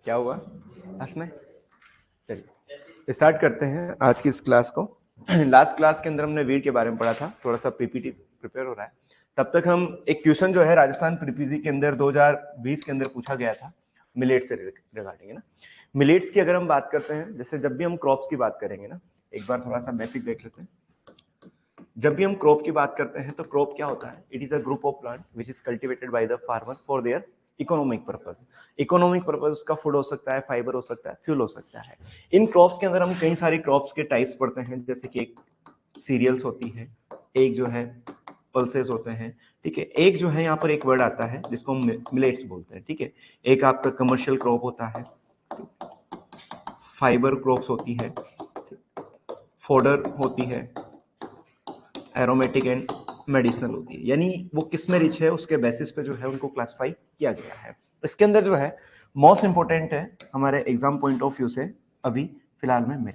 क्या हुआ हंसने? चलिए स्टार्ट करते हैं आज की इस क्लास को। लास्ट क्लास के अंदर हमने वीर के बारे में पढ़ा था, थोड़ा सा पीपीटी प्रिपेयर हो रहा है। तब तक हम एक क्वेश्चन जो है राजस्थान प्रीपीजी के अंदर 2020 के अंदर पूछा गया था मिलेट से रिगार्डिंग, है ना। मिलेट्स की अगर हम बात करते हैं, जैसे जब भी हम क्रॉप्स की बात करेंगे ना, एक बार थोड़ा सा बेसिक देख लेते हैं। जब भी हम क्रॉप की बात करते हैं तो क्रॉप क्या होता है? It is a group of plant which is cultivated by the farmer for their economic purpose. Economic purpose उसका फूड हो सकता है, फाइबर हो सकता है, फ्यूल हो सकता है। इन क्रॉप्स के अंदर हम कई सारी क्रॉप्स के टाइप्स पढ़ते हैं, जैसे कि एक सीरियल्स होती है, एक जो है पल्सेस होते हैं, ठीक है। एक जो है यहाँ पर एक वर्ड आता है जिसको हम मिलेट्स बोलते हैं, ठीक है। एक आपका कमर्शियल क्रॉप होता है, फाइबर क्रॉप्स होती है, फोडर होती है, एरोमेटिक एंड मेडिसिनल होती है। यानी वो किस में रिच है उसके बेसिस पे जो है उनको क्लासिफाई किया गया है। इसके अंदर जो है मोस्ट इंपोर्टेंट है हमारे एग्जाम पॉइंट ऑफ व्यू से अभी फिलहाल में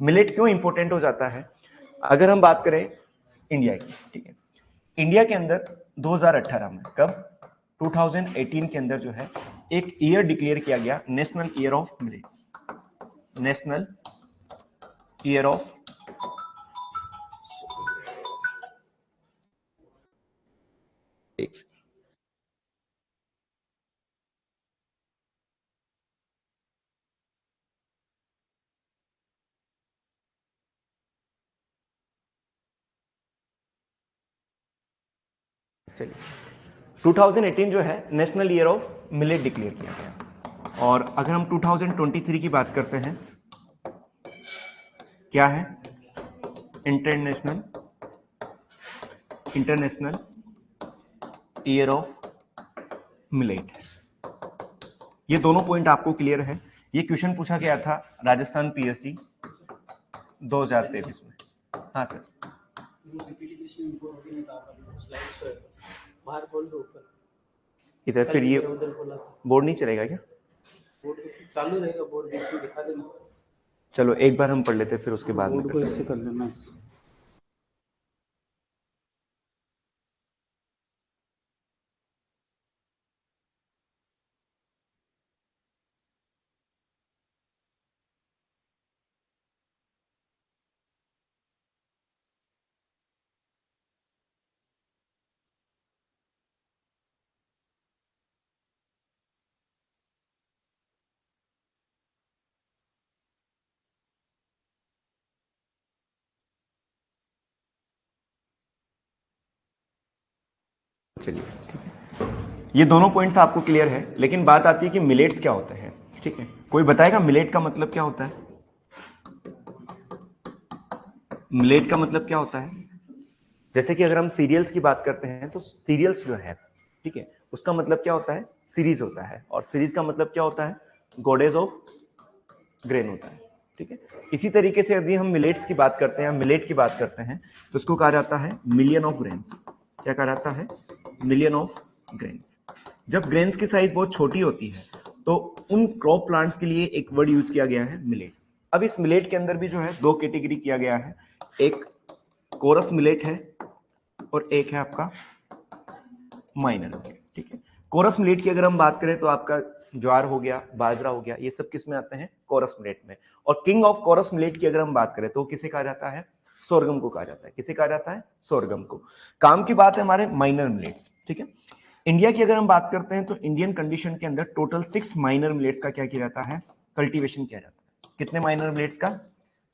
मिलेट क्यों इंपॉर्टेंट हो जाता है? अगर हम बात करें इंडिया की, ठीक है, इंडिया के अंदर 2018 में, कब? 2018 के अंदर जो है एक ईयर डिक्लेयर किया गया, national year of millet, national year of चलिए 2018 जो है national year of millet declare किया गया। और अगर हम 2023 की बात करते हैं, क्या है? International international year of millet. ये दोनों पॉइंट आपको क्लियर है? ये क्वेश्चन पूछा गया था राजस्थान पीएचडी 2023 में। हाँ सर, इधर फिर ये बोर्ड नहीं चलेगा क्या? चालू रहेगा बोर्ड, दिखा देना। चलो एक बार हम पढ़ लेते फिर उसके बाद में करते हैं। कर लेना। चलिए ठीक है, ये दोनों पॉइंट्स आपको क्लियर है। लेकिन बात आती है कि मिलेट्स क्या होते हैं, ठीक है। कोई बताएगा मिलेट का मतलब क्या होता है? मिलेट का मतलब क्या होता है? जैसे कि अगर हम सीरियल्स की बात करते हैं तो सीरियल्स जो है, ठीक है, उसका मतलब क्या होता है? सीरीज होता है। और सीरीज का मतलब क्या होता है? गॉडेज ऑफ ग्रेन होता है, ठीक है। इसी तरीके से यदि हम मिलेट्स की बात करते हैं, मिलेट की बात करते हैं, तो उसको कहा जाता है मिलियन ऑफ ग्रेन्स। क्या कहा जाता है? Million of grains. जब ग्रेन्स की साइज बहुत छोटी होती है तो उन क्रॉप प्लांट्स के लिए एक वर्ड यूज किया गया है, मिलेट। अब इस मिलेट के अंदर भी जो है दो कैटेगरी किया गया है, एक कोरस मिलेट है और एक है आपका माइनर मिलेट, ठीक है। कोरस मिलेट की अगर हम बात करें तो आपका ज्वार हो गया, बाजरा हो गया, ये सब किस में आते हैं? कोरस मिलेट में। और किंग ऑफ कोरस मिलेट की अगर हम बात करें तो किसे कहा जाता है? सोरगम को कहा जाता है। किसे कहा जाता है? सोरगम को। काम की बात है हमारे माइनर मिलेट्स, ठीक है। इंडिया की अगर हम बात करते हैं तो इंडियन कंडीशन के अंदर टोटल 6 माइनर मिलेट्स का क्या किया जाता है? कल्टीवेशन किया जाता है। कितने माइनर मिलेट्स का?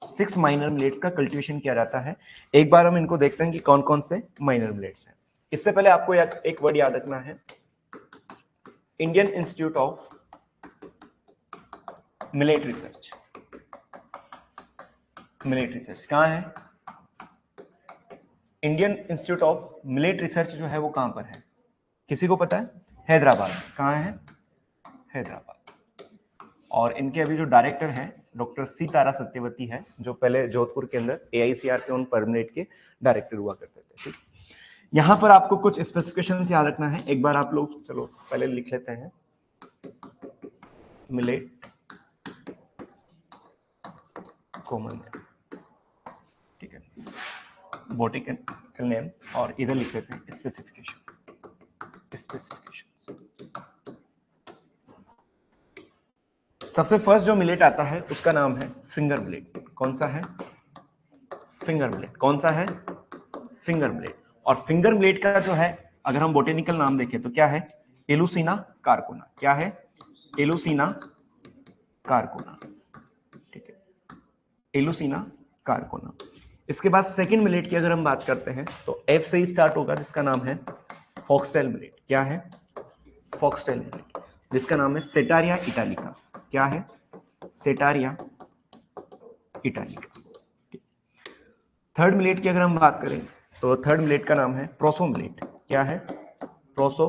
6 माइनर मिलेट्स का कल्टीवेशन किया जाता है। एक बार हम इनको देखते हैं कि कौन कौन से माइनर मिलेट्स हैं। इससे पहले आपको एक वर्ड याद रखना है, Indian institute of millet research. Millet research कहाँ है? Indian institute of millet research जो है वो कहां पर है? किसी को पता है? हैदराबाद। कहाँ है? हैदराबाद। और इनके अभी जो डायरेक्टर हैं डॉक्टर सी तारा सत्यवती है, जो पहले जोधपुर के अंदर एआईसीआर के उन परमानेंट के डायरेक्टर हुआ करते थे, ठीक। यहां पर आपको कुछ स्पेसिफिकेशन याद रखना है, एक बार आप लोग चलो पहले लिख लेते हैं। मिलेट कॉमन नेम, ठीक है, बॉटिकल नेम, और इधर लिख लेते हैं स्पेसिफिकेशन। सबसे फर्स्ट जो मिलेट आता है उसका नाम है फिंगर मिलेट। कौन सा है? Finger millet. कौन सा है? Finger millet. और फिंगर मिलेट का जो है अगर हम बोटेनिकल नाम देखें तो क्या है? एलुसिना कारकोना। क्या है? एलुसिना कारकोना। ठीक है, एलुसिना कारकोना। इसके बाद सेकंड मिलेट की अगर हम बात करते हैं तो एफ से ही स्टार्ट होगा, जिसका नाम है फॉक्सटेल मिलेट। क्या है? फॉक्सटेल मिलेट, जिसका नाम है सेटारिया इटालिका। क्या है? सेटारिया इटालिका। थर्ड मिलेट की अगर हम बात करें तो थर्ड मिलेट का नाम है प्रोसो मिलेट। क्या है? प्रोसो।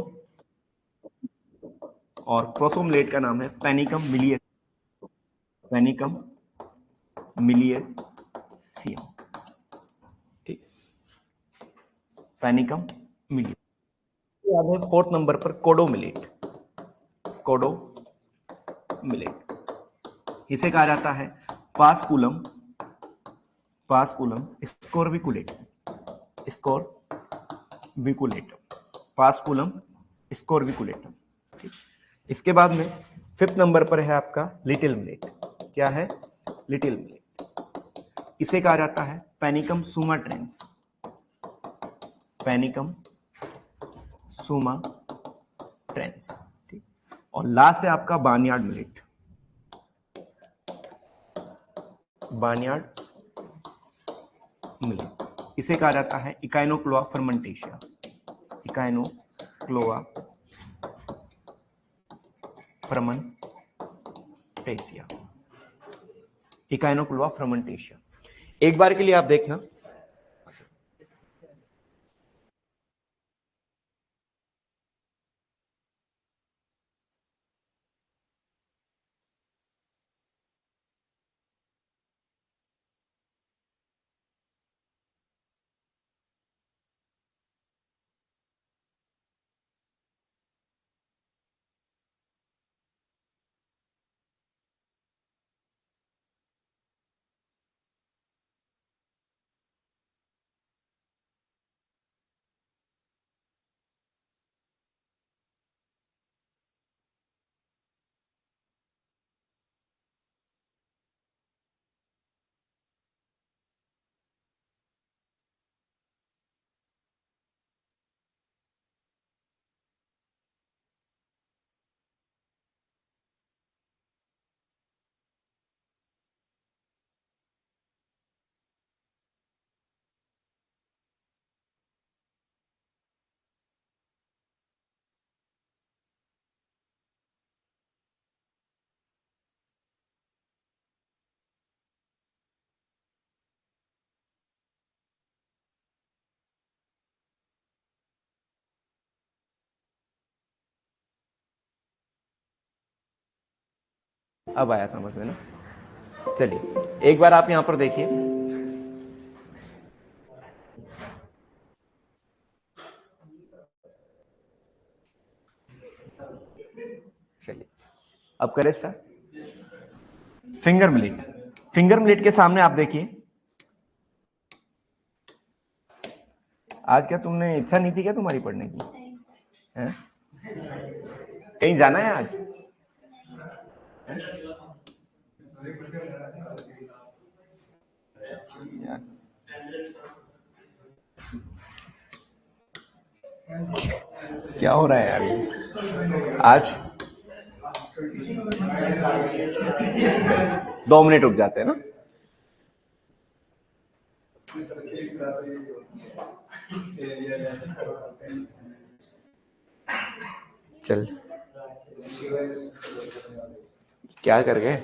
और प्रोसो मिलेट का नाम है पैनिकम मिलिए, पैनिकम मिलिएसियम। ठीक, पैनिकम मिलिए। याद है फोर्थ नंबर पर कोडो मिलेट। कोडो मिलेट, इसे कहा जाता है पास्कुलम, पास्कुलम स्कोर्बिकुलेटम, स्कोर्बिकुलेटम, पास्कुलम स्कोर्बिकुलेटम। ठीक, इसके बाद में फिफ्थ नंबर पर है आपका लिटिल मिलेट। क्या है? लिटिल मिलेट, इसे कहा जाता है पैनिकम सुमाट्रेंस, पैनिकम सुमाट्रेंस। ठीक, और लास्ट है आपका बार्नयार्ड मिलेट, बार्नयार्ड मिलेट, इसे कहा जाता है इकाइनोक्लोआ फर्मेंटेशिया, इकाइनोक्लोआ फर्मेंटेशिया, इकाइनोक्लोआ फर्मेंटेशिया। एक बार के लिए आप देखना। अब आया समझ में ना? चलिए एक बार आप यहां पर देखिए, चलिए अब करें start. Finger millet, finger millet के सामने आप देखिए, आज क्या तुमने इच्छा नहीं थी क्या तुम्हारी पढ़ने की? हैं? कहीं जाना है आज? यार क्या हो रहा है यार ये? आज 2 मिनट रुक जाते हैं ना? चल, क्या कर गए?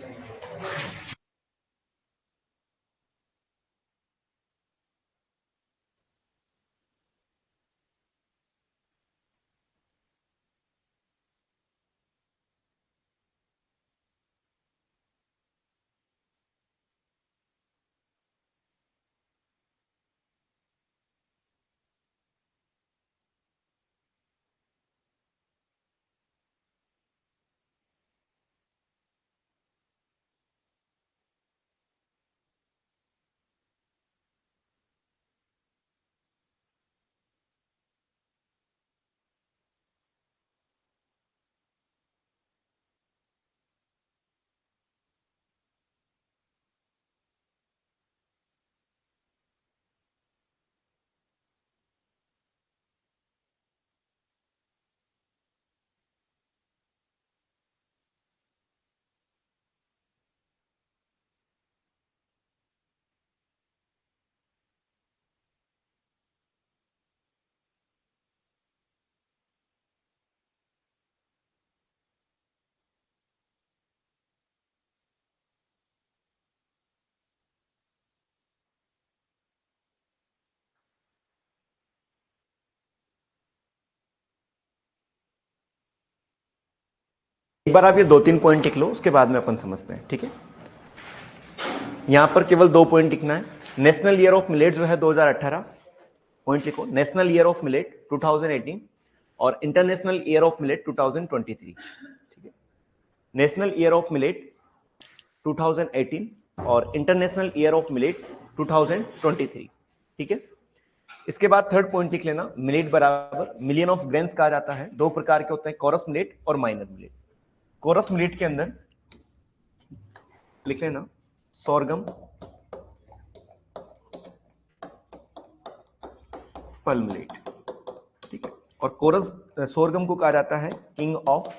एक बार आप ये 2-3 पॉइंट लिख लो, उसके बाद में अपन समझते हैं, ठीक है। यहां पर केवल 2 पॉइंट लिखना है। नेशनल ईयर ऑफ मिलेट जो है 2018, पॉइंट लिखो, नेशनल ईयर ऑफ मिलेट 2018 और इंटरनेशनल ईयर ऑफ मिलेट 2023, ठीक है। नेशनल ईयर ऑफ मिलेट 2018 और इंटरनेशनल ईयर ऑफ मिलेट 2023, ठीक है। इसके बाद थर्ड पॉइंट लिख लेना, मिलेट बराबर मिलियन ऑफ ग्रेन्स कहा जाता है। दो प्रकार के होते हैं, कोरस मिलेट और माइनर मिलेट। कोरस मिलेट के अंदर लिख लेना सोरगम, पल मिलेट, ठीक है। और कोरस सोरगम को कहा जाता है king of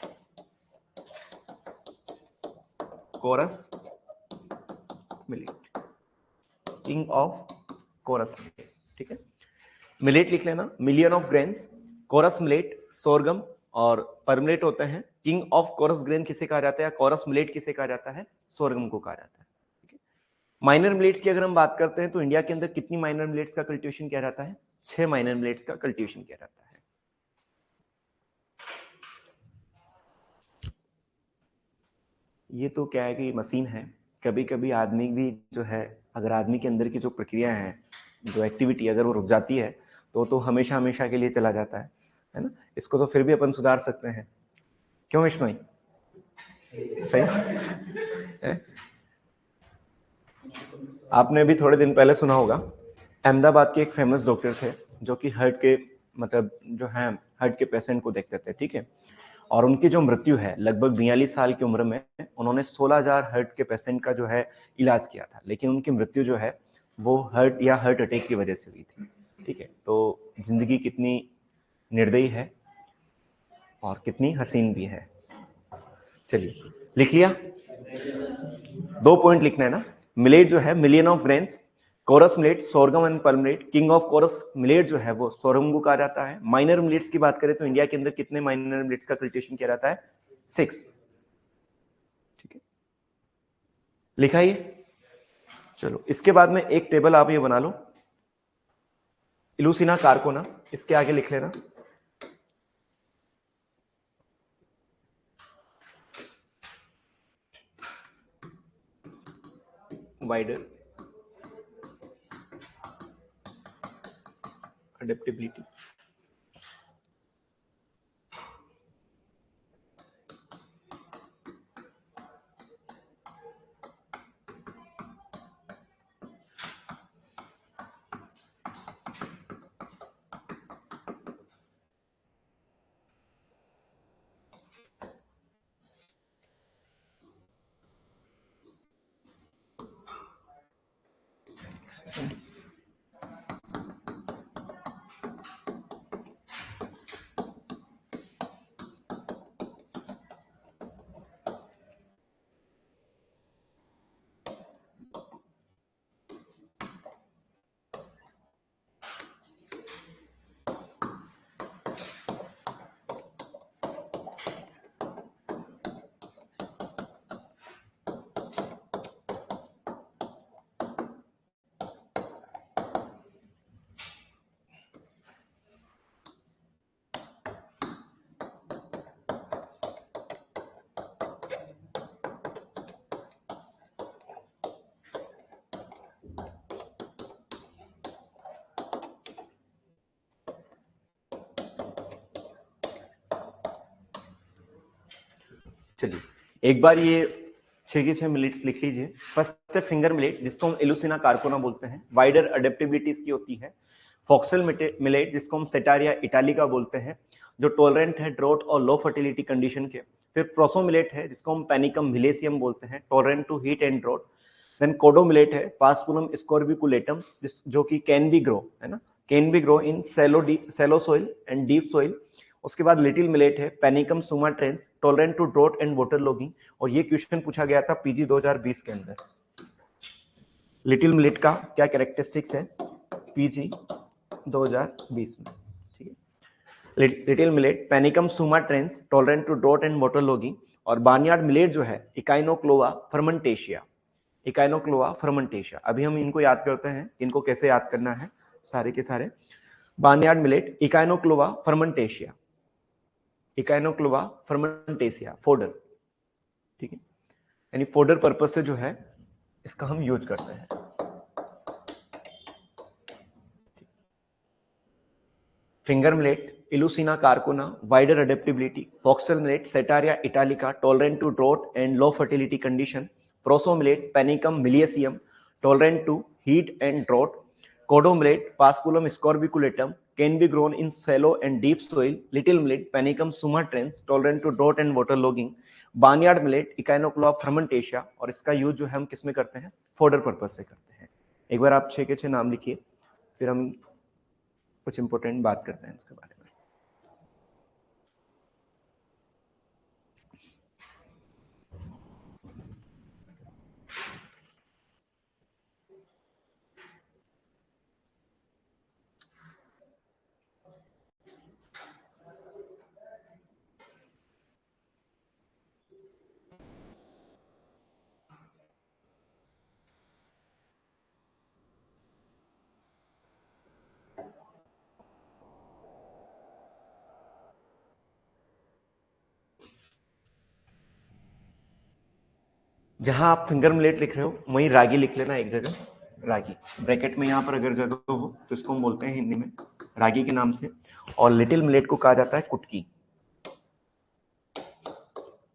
coarse millet, king of coarse millet, ठीक है। मिलेट लिख लेना million of grains, coarse millet, sorghum और परमिलेट होते हैं। किंग ऑफ कोरस ग्रेन किसे कहा जाता है, कोरस मिलेट किसे कहा जाता है, सोरगम को कहा जाता है, ठीक है। माइनर मिलेट्स की अगर हम बात करते हैं तो इंडिया के अंदर कितनी माइनर मिलेट्स का कल्टीवेशन किया जाता है, 6 माइनर मिलेट्स का कल्टीवेशन किया जाता है। ये तो क्या है कि मशीन है, कभी कभी आदमी भी जो है, अगर आदमी के अंदर की जो प्रक्रिया है, जो एक्टिविटी अगर वो रुक जाती है तो हमेशा हमेशा के लिए चला जाता है ना। इसको तो फिर भी अपन सुधार सकते हैं, क्यों विष्णु? सही है? आपने भी थोड़े दिन पहले सुना होगा, अहमदाबाद के एक फेमस डॉक्टर थे जो कि हार्ट के मतलब जो है हार्ट के पेशेंट को देखते थे, ठीक है। और उनकी जो मृत्यु है लगभग 42 साल की उम्र में, उन्होंने 16,000 हार्ट के पेशेंट का जो है इलाज किया था, लेकिन उनकी मृत्यु जो है वो हार्ट अटैक की वजह से हुई थी, ठीक है। तो जिंदगी कितनी निर्दयी है और कितनी हसीन भी है। चलिए लिख लिया, 2 पॉइंट लिखना है ना। मिलेट जो है million of grains, coarse millet sorghum and pearl millet, king of coarse millet जो है वो सोरगम को कहा जाता है। माइनर मिलेट्स की बात करें तो इंडिया के अंदर कितने माइनर मिलेट्स का कल्टीवेशन किया जाता है, 6, ठीक है। लिखा ये, चलो इसके बाद में एक टेबल आप ये बना लो, इलुसिना कारकोना, इसके आगे लिख लेना वाइडर अडेप्टेबिलिटी, चलिए एक बार ये 6 के 6 मिलेट्स लिख लीजिए। फर्स्ट है फिंगर मिलेट, जिसको हम इलुसिना कारकोना बोलते हैं, वाइडर अडेप्टेबिलिटी इसकी होती है। फॉक्सल मिलेट, जिसको हम सेटारिया इटालिका बोलते हैं, जो टॉलरेंट है ड्रॉट और लो फर्टिलिटी कंडीशन के। फिर प्रोसो मिलेट है, जिसको हम पैनिकम विलेसियम बोलते हैं, tolerant to heat and drought. Then kodo millet है, पास्पुलम स्कॉर्बिकुलेटम, जो कि कैन बी ग्रो, है ना, can be grow in shallow soil and deep soil. उसके बाद लिटिल मिलेट है, Panicum sumatrense, tolerant to drought and water logging, और ये क्वेश्चन पूछा गया था पीजी 2020 के अंदर। लिटिल मिलेट का क्या कैरेक्टरिस्टिक्स है पीजी 2020 में, ठीक है। Little millet, Panicum sumatrense, tolerant to drought and water logging. और बार्नयार्ड मिलेट जो है इकाइनोक्लोआ फर्मेंटेशिया, इकाइनोक्लोआ फर्मेंटेशिया। अभी हम इनको याद करते हैं, इनको कैसे याद करना है सारे के सारे। बार्नयार्ड मिलेट, इकाइनोक्लोआ फर्मेंटेशिया, इकाइनोक्लोआ फर्मेंटेशिया फोडर, ठीक है, यानी फोडर पर्पस से जो है इसका हम यूज करते हैं। Finger millet, Eleusine coracana, wider adaptability, foxtail millet, Setaria italica, tolerant to drought and low fertility condition, proso millet, Panicum miliaceum, tolerant to heat and drought, kodo millet, Paspalum scrobiculatum, can be grown in shallow and deep soil, little millet, Panicum sumatrense, tolerant to drought and water logging, barnyard millet, Echinochloa frumentacea, और इसका use जो है हम किसमें करते हैं, fodder purpose से करते हैं। एक बार आप 6 के 6 नाम लिखिए, फिर हम कुछ इंपॉर्टेंट बात करते हैं इसके बारे में। जहां आप फिंगर मिलेट लिख रहे हो वहीं रागी लिख लेना एक जगह, रागी ब्रैकेट में, यहां पर अगर जगह हो तो इसको हम बोलते हैं हिंदी में रागी के नाम से। और लिटिल मिलेट को कहा जाता है कुटकी,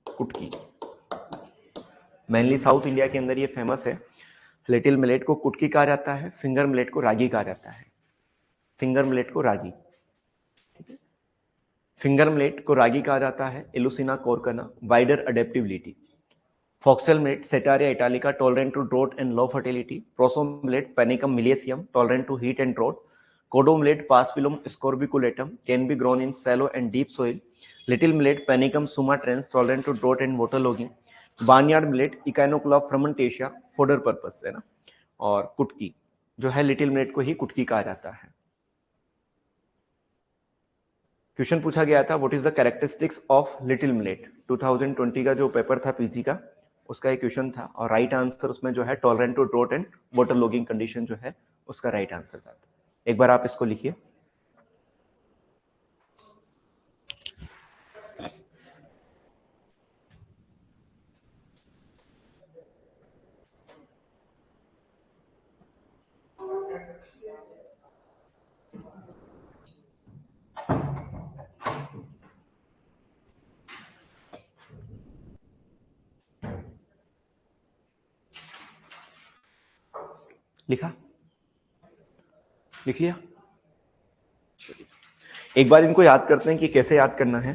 कुटकी मेनली साउथ इंडिया के अंदर ये फेमस है। लिटिल मिलेट को कुटकी कहा जाता है, फिंगर मिलेट को रागी कहा जाता है, फिंगर मिलेट को रागी, ठीक है। फिंगर मिलेट को रागी कहा जाता है, Eleusine coracana, wider adaptability, foxtail millet, Setaria italica, tolerant to drought and low fertility, proso millet, Panicum miliaceum, tolerant to heat and drought, kodo millet, Paspalum scrobiculatum, can be grown in shallow and deep soil, little millet, Panicum sumatrense, tolerant to drought and water logging, barnyard millet, Echinochloa frumentacea, fodder purpose है ना। और कुटकी जो है little millet को ही कुटकी कहा जाता है। क्वेश्चन पूछा गया था what is the characteristics of little millet, 2020 का जो पेपर था पीजी का, उसका एक क्वेश्चन था, और राइट आंसर उसमें जो है tolerant to drought and water logging condition जो है उसका राइट आंसर था। एक बार आप इसको लिखिए। लिखा, लिख लिया। एक बार इनको याद करते हैं कि कैसे याद करना है।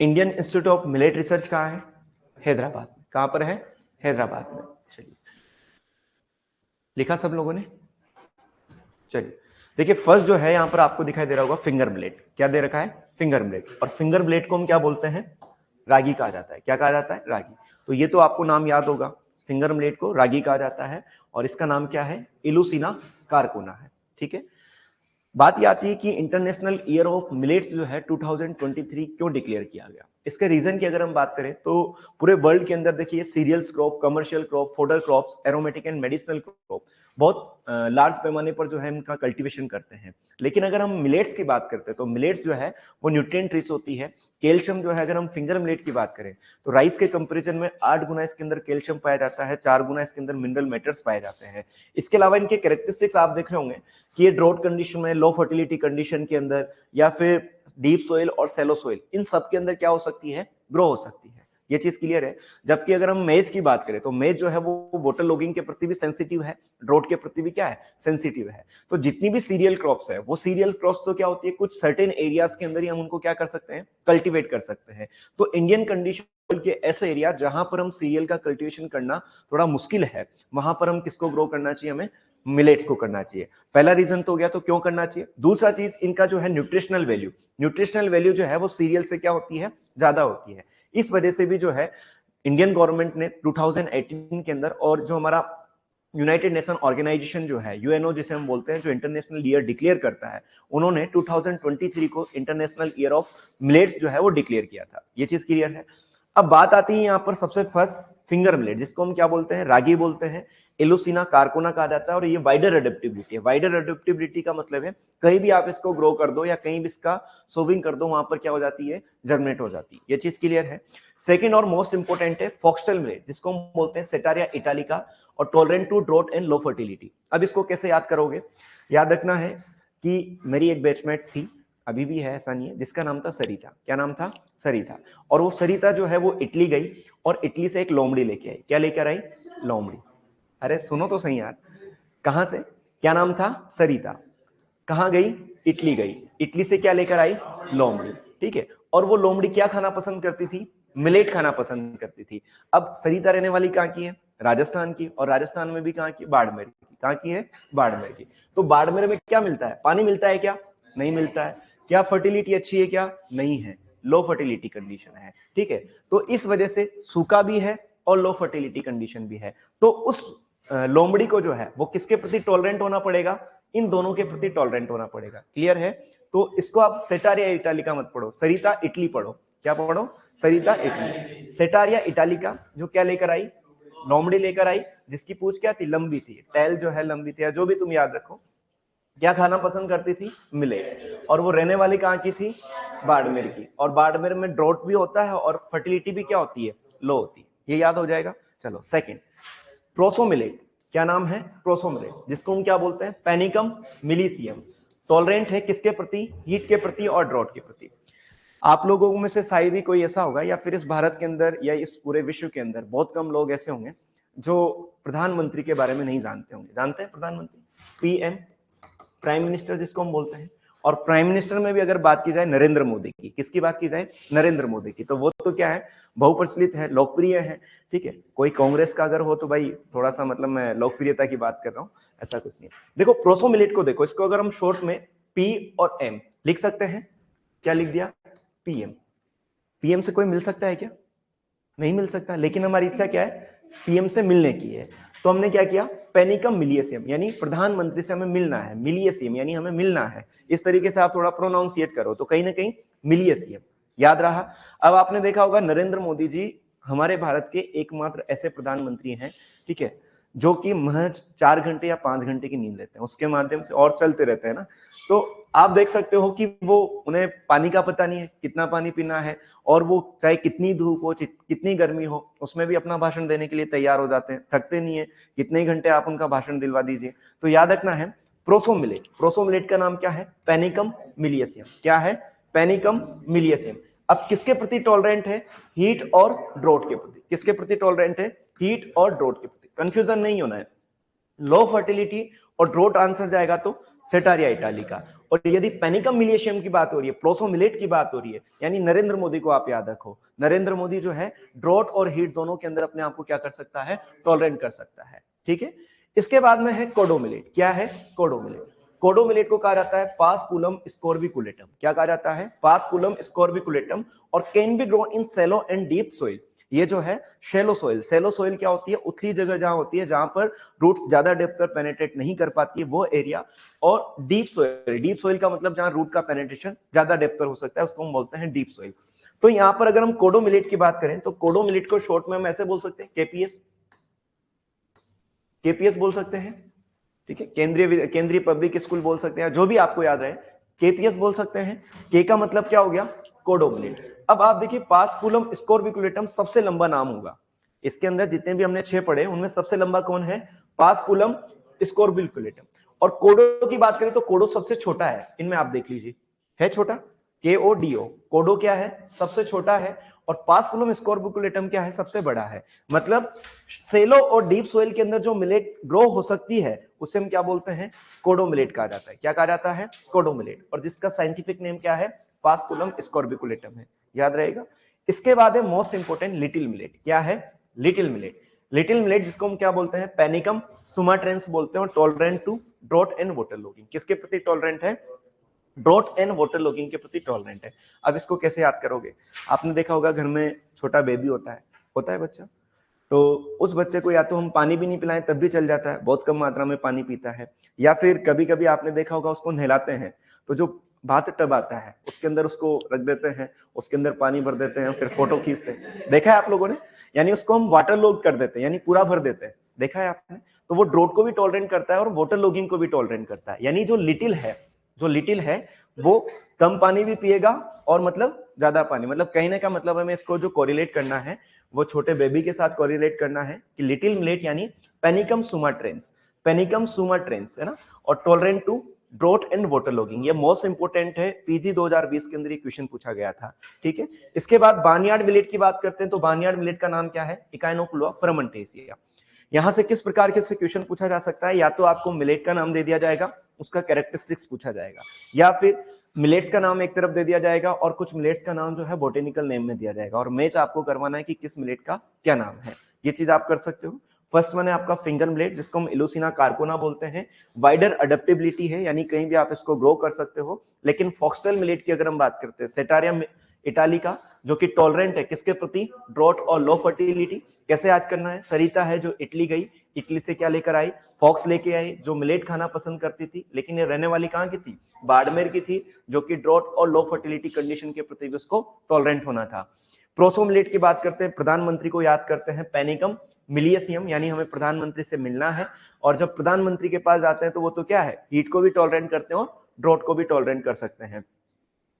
Indian institute of millet research कहाँ है, हैदराबाद। कहां पर है, हैदराबाद में। चलिए लिखा सब लोगों ने। चलिए देखिए, फर्स्ट जो है यहां पर आपको दिखाई दे रहा होगा फिंगर मिलेट, क्या दे रखा है, फिंगर मिलेट। और फिंगर मिलेट को हम क्या बोलते हैं, रागी कहा जाता है। क्या कहा जाता है, रागी। तो ये तो आपको नाम याद होगा, फिंगर मिलेट को रागी कहा जाता है, और इसका नाम क्या है, इलुसिना कार्कोना है, ठीक है। बात ये आती है कि इंटरनेशनल ईयर ऑफ मिलेट्स जो है 2023 क्यों डिक्लेयर किया गया। इसके रीजन की अगर हम बात करें तो पूरे वर्ल्ड के अंदर देखिए cereals crop, commercial crop, fodder crops, aromatic and medicinal crop बहुत लार्ज पैमाने पर जो है इनका कल्टीवेशन करते हैं। लेकिन अगर हम मिलेट्स की बात करते हैं तो मिलेट्स जो है वो न्यूट्रिएंट रिच होती है। कैल्शियम जो है, अगर हम फिंगर मिलेट की बात करें तो राइस के कंपैरिजन में 8 गुना इसके अंदर कैल्शियम पाया जाता है, 4 गुना इसके अंदर मिनरल मेटल्स पाए जाते हैं। इसके अलावा इनके कैरेक्टरिस्टिक्स आप देख रहे होंगे कि ये ड्रॉट कंडीशन में, लो फर्टिलिटी कंडीशन के अंदर, या फिर डीप सोइल और सैलो सोइल, इन सब के अंदर क्या हो सकती है, ग्रो हो सकती है। ये चीज क्लियर है। जबकि अगर हम मेज की बात करें तो मेज जो है वो वाटर लॉगिंग के प्रति भी सेंसिटिव है, ड्रॉट के प्रति भी क्या है, सेंसिटिव है। तो जितनी भी सीरियल क्रॉप्स है वो सीरियल क्रॉप्स तो क्या होती है, कुछ सर्टेन एरियाज के अंदर ही हम उनको क्या कर सकते हैं, कल्टीवेट कर सकते हैं। तो इंडियन कंडीशन के ऐसे एरिया जहां पर हम सीरियल का कल्टीवेशन करना थोड़ा मुश्किल है, वहां पर हम किसको ग्रो करना चाहिए, हमें मिलेट्स को करना चाहिए। पहला रीजन तो हो गया, तो क्यों करना चाहिए। दूसरा चीज, इनका जो है न्यूट्रिशनल वैल्यू, न्यूट्रिशनल वैल्यू जो है वो सीरियल से क्या होती है, ज्यादा होती है। इस वजह से भी जो है इंडियन गवर्नमेंट ने 2018 के अंदर, और जो हमारा यूनाइटेड नेशन ऑर्गेनाइजेशन जो है, यूएनओ जिसे हम बोलते हैं, जो इंटरनेशनल ईयर डिक्लेयर करता है, उन्होंने 2023 को इंटरनेशनल ईयर ऑफ मिलेट्स जो है वो डिक्लेयर किया था। ये चीज क्लियर है। अब बात आती है यहाँ पर सबसे फर्स्ट फिंगर मिलेट जिसको हम क्या बोलते हैं, रागी बोलते हैं, एलुसिना कार्कोना कहा जाता है, और ये वाइडर एडेप्टिबिलिटी है। वाइडर एडेप्टिबिलिटी का मतलब है कहीं भी आप इसको ग्रो कर दो या कहीं भी इसका सोविंग कर दो, वहां पर क्या हो जाती है, जर्मिनेट हो जाती है। ये चीज क्लियर है। सेकंड और मोस्ट इंपोर्टेंट है फॉक्सटेल मिलेट जिसको हम बोलते हैं सेटारिया इटालिका और tolerant to drought and low fertility. अब इसको कैसे याद करोगे, याद रखना है कि मेरी एक बैचमेट थी, अभी भी है ऐसा नहीं है, जिसका नाम था सरिता। क्या नाम था, सरिता। और वो सरिता जो है वो इटली गई और इटली से एक लोमड़ी लेके आई। क्या लेकर आई, लोमड़ी। अरे सुनो तो सही यार, कहां से, क्या नाम था, सरिता। कहां गई, इटली गई, इटली से क्या लेकर आई, लोमड़ी। ठीक है, और वो लोमड़ी क्या खाना पसंद करती थी, मिलेट खाना पसंद करती थी। अब सरिता रहने वाली कहां की है, राजस्थान की, और राजस्थान में भी कहां की, बाड़मेर की। कहां की है, बाड़मेर की। तो बाड़मेर में क्या मिलता है, पानी मिलता है क्या, नहीं मिलता है। क्या फर्टिलिटी अच्छी है क्या, नहीं है, लो फर्टिलिटी कंडीशन है। ठीक है, तो इस वजह से सूखा भी है और लो फर्टिलिटी कंडीशन भी है। तो उस लोमड़ी को जो है वो किसके प्रति टॉलरेंट होना पड़ेगा, इन दोनों के प्रति टॉलरेंट होना पड़ेगा। क्लियर है। तो इसको आप सेटारिया इटालिका मत पढ़ो, सरिता इटली पढ़ो। क्या पढ़ो, सरिता इटली। सेटारिया इटालिका जो क्या लेकर आई, लोमड़ी लेकर आई, जिसकी पूंछ क्या थी, लंबी थी, टेल जो है लंबी थी, या जो भी तुम याद रखो। क्या खाना पसंद करती थी, मिलेट। और वो रहने वाली कहाँ की थी, बाड़मेर की। और बाड़मेर में ड्रॉट भी होता है और फर्टिलिटी भी क्या होती है, लो होती है। ये याद हो जाएगा। चलो सेकंड, प्रोसोमिलेट। क्या नाम है, प्रोसोमिलेट, जिसको हम क्या बोलते हैं, पेनिकम मिलीसियम। टॉलरेंट है किसके प्रति, हीट के प्रति और ड्रॉट के प्रति। आप लोगों में से शायद ही कोई ऐसा होगा, या फिर इस भारत के अंदर या इस पूरे विश्व के अंदर बहुत कम लोग ऐसे होंगे जो प्रधानमंत्री के बारे में नहीं जानते होंगे। जानते हैं प्रधानमंत्री, पीएम, प्राइम मिनिस्टर जिसको हम बोलते हैं। और प्राइम मिनिस्टर में भी अगर बात की जाए नरेंद्र मोदी की, किसकी बात की जाए, नरेंद्र मोदी की, तो वो तो क्या है, बहुप्रचलित है, लोकप्रिय है। ठीक है, कोई कांग्रेस का अगर हो तो भाई थोड़ा सा मतलब मैं लोकप्रियता की बात कर रहा हूं, ऐसा कुछ नहीं। देखो प्रोसोमिलेट को देखो, इसको अगर हम शॉर्ट में पी और एम लिख सकते हैं। क्या लिख दिया, पीएम। पीएम से कोई मिल सकता है क्या, नहीं मिल सकता, लेकिन हमारी इच्छा क्या है, पीएम से मिलने की है। तो हमने क्या किया, पेनिकम मिलियसियम, यानी प्रधानमंत्री से हमें मिलना है, मिलियसियम यानी हमें मिलना है। इस तरीके से आप थोड़ा प्रोनाउंसिएट करो तो कहीं ना कहीं मिलियसियम याद रहा। अब आपने देखा होगा नरेंद्र मोदी जी हमारे भारत के एकमात्र ऐसे प्रधानमंत्री हैं, ठीक है, जो कि महज 4 घंटे या 5 घंटे की नींद लेते हैं, उसके माध्यम से और चलते रहते हैं ना। तो आप देख सकते हो कि वो, उन्हें पानी का पता नहीं है कितना पानी पीना है, और वो चाहे कितनी धूप हो, कितनी गर्मी हो, उसमें भी अपना भाषण देने के लिए तैयार हो जाते हैं, थकते नहीं है। कितने घंटे आप उनका भाषण दिलवा दीजिए। तो याद रखना है प्रोसोमिलेट, प्रोसोमिलेट का नाम क्या है, पेनिकम मिलियसियम। क्या है, पेनिकम मिलियसियम। अब किसके प्रति टॉलरेंट है, हीट और ड्रोट के प्रति। किसके प्रति टॉलरेंट है, हीट और ड्रोट के प्रति। कंफ्यूजन नहीं होना है, लो फर्टिलिटी और ड्रोट आंसर जाएगा तो सेटारिया इटालिका। और यदि पेनिकम मिलियशियम की बात हो रही है, प्रोसोमिलेट की बात हो रही है, यानी नरेंद्र मोदी को आप याद रखो। नरेंद्र मोदी जो है ड्रोट और हीट दोनों के अंदर अपने आप को क्या कर सकता है, टॉलरेंट कर सकता है। ठीक है, इसके बाद में है कोडोमिलेट। क्या है, कोडोमिलेट। कोडोमिलेट को कहा जाता है पासपुलम स्कोर्बिकुलेटम। क्या कहा जाता है, पासपुलम स्कोर्बिकुलेटम, और can be grow in shallow and deep soil. ये जो है शेलो सोइल, शेलो सोइल क्या होती है, उथली जगह जहां होती है, जहां पर रूट्स ज्यादा डेप्थ पर पेनिट्रेट नहीं कर पाती है, वो एरिया। और डीप सोइल, डीप सोइल का मतलब जहां रूट का पेनिट्रेशन ज्यादा डेप्थ पर हो सकता है, उसको हम बोलते हैं डीप सोइल। तो यहां पर अगर हम कोडोमिलेट की बात करें तो कोडोमिलेट को शॉर्ट में हम ऐसे बोल सकते हैं, केपीएस, केपीएस बोल सकते हैं। ठीक है, केंद्रीय पब्लिक स्कूल बोल सकते हैं, जो भी आपको याद रहे, केपीएस बोल सकते हैं। के का मतलब क्या हो गया, कोडोमिलेट। अब आप देखिए पासपुलम स्कोर्बिकुलेटम सबसे लंबा नाम होगा इसके अंदर, जितने भी हमने 6 पढ़े उनमें सबसे लंबा कौन है, पासपुलम स्कोर्बिकुलेटम। और कोडो की बात करें तो कोडो सबसे छोटा है इनमें, आप देख लीजिए, है छोटा, KODO, कोडो क्या है, सबसे छोटा है। और पासपुलम स्कोर्बिकुलेटम क्या है, सबसे बड़ा है। मतलब सेलो और डीप सोइल के अंदर जो मिलेट ग्रो हो सकती है उसे हम क्या बोलते हैं, कोडो मिलेट कहा जाता है। क्या कहा जाता है, कोडो मिलेट, और जिसका साइंटिफिक नेम क्या है, पासपुलम स्कोर्बिकुलेटम है, याद रहेगा। इसके बाद है मोस्ट इंपोर्टेंट लिटिल मिलेट। क्या है, लिटिल मिलेट। लिटिल मिलेट जिसको हम क्या बोलते हैं, पेनिकम सुमाट्रेंस बोलते हैं, और tolerant to drought and water logging. किसके प्रति टॉलरेंट है, ड्रॉट एंड वाटर लॉगिंग के प्रति टॉलरेंट है। अब इसको कैसे याद करोगे, आपने देखा होगा घर में छोटा बेबी होता है बच्चा, तो उस बच्चे को या तो हम पानी भी नहीं पिलाएं तब भी चल जाता है, बहुत कम मात्रा में पानी पीता है। या फिर कभी कभी आपने देखा होगा उसको नहलाते हैं, तो जो बाथ टब आता है, उसके अंदर उसको रख देते हैं, उसके अंदर पानी भर देते हैं, फिर फोटो खींचते हैं, देखा है आप लोगों ने? यानी उसको हम वाटर लॉग कर देते हैं, यानी पूरा भर देते हैं, देखा है आपने? तो वो ड्रोट को भी टॉलरेट करता है और वाटर लॉगिंग को भी टॉलरेट करता है। यानी जो लिटिल है वो कम पानी भी पिएगा और मतलब ज्यादा पानी, मतलब कहने का मतलब हमें इसको जो कोरिलेट करना है वो छोटे बेबी के साथ कोरिलेट करना है कि लिटिल मिलेट यानी पेनिकम सुमाट्रेंस है ना, और tolerant to drought and water logging. ये मोस्ट इंपोर्टेंट है, पीजी 2020 के अंदर ये क्वेश्चन पूछा गया था, ठीक है। इसके बाद बार्नयार्ड मिलेट की बात करते हैं, तो बार्नयार्ड मिलेट का नाम क्या है? इकाइनोक्लुआ फ्रमेंटेसिया। यहां से किस प्रकार के क्वेश्चन पूछा जा सकता है? या तो आपको मिलेट का नाम दे दिया जाएगा, उसका कैरेक्टरिस्टिक्स पूछा जाएगा, या फिर मिलेट्स का नाम एक तरफ दे दिया जाएगा और कुछ मिलेट्स का नाम जो है बोटेनिकल नेम में दिया जाएगा, और मैच आपको करवाना है कि किस मिलेट का क्या नाम है। ये चीज आप कर सकते हो। फर्स्ट वन है आपका फिंगर मिलेट, जिसको हम इलोसिना कार्कोना बोलते हैं। वाइडर अडेप्टेबिलिटी है, यानी कहीं भी आप इसको ग्रो कर सकते हो। लेकिन फॉक्सटेल मिलेट की अगर हम बात करते हैं, सेटारियम इटालिका, जो कि टॉलरेंट है किसके प्रति? ड्रॉट और लो फर्टिलिटी। कैसे याद करना है? सरिता है जो इटली गई, इटली से क्या लेकर आई? फॉक्स लेके आई, जो मिलेट खाना पसंद करती थी, लेकिन ये रहने वाली कहाँ की थी? बाड़मेर की थी, जो कि ड्रॉट और लो फर्टिलिटी कंडीशन के प्रति भी उसको टॉलरेंट होना था। प्रोसो मिलेट की बात करते हैं, प्रधानमंत्री को याद करते हैं, पेनिकम मिलियसियम, यानी हमें प्रधानमंत्री से मिलना है, और जब प्रधानमंत्री के पास जाते हैं तो वो तो क्या है? हीट को भी टॉलरेंट करते हैं और ड्रॉट को भी टॉलरेंट कर सकते हैं।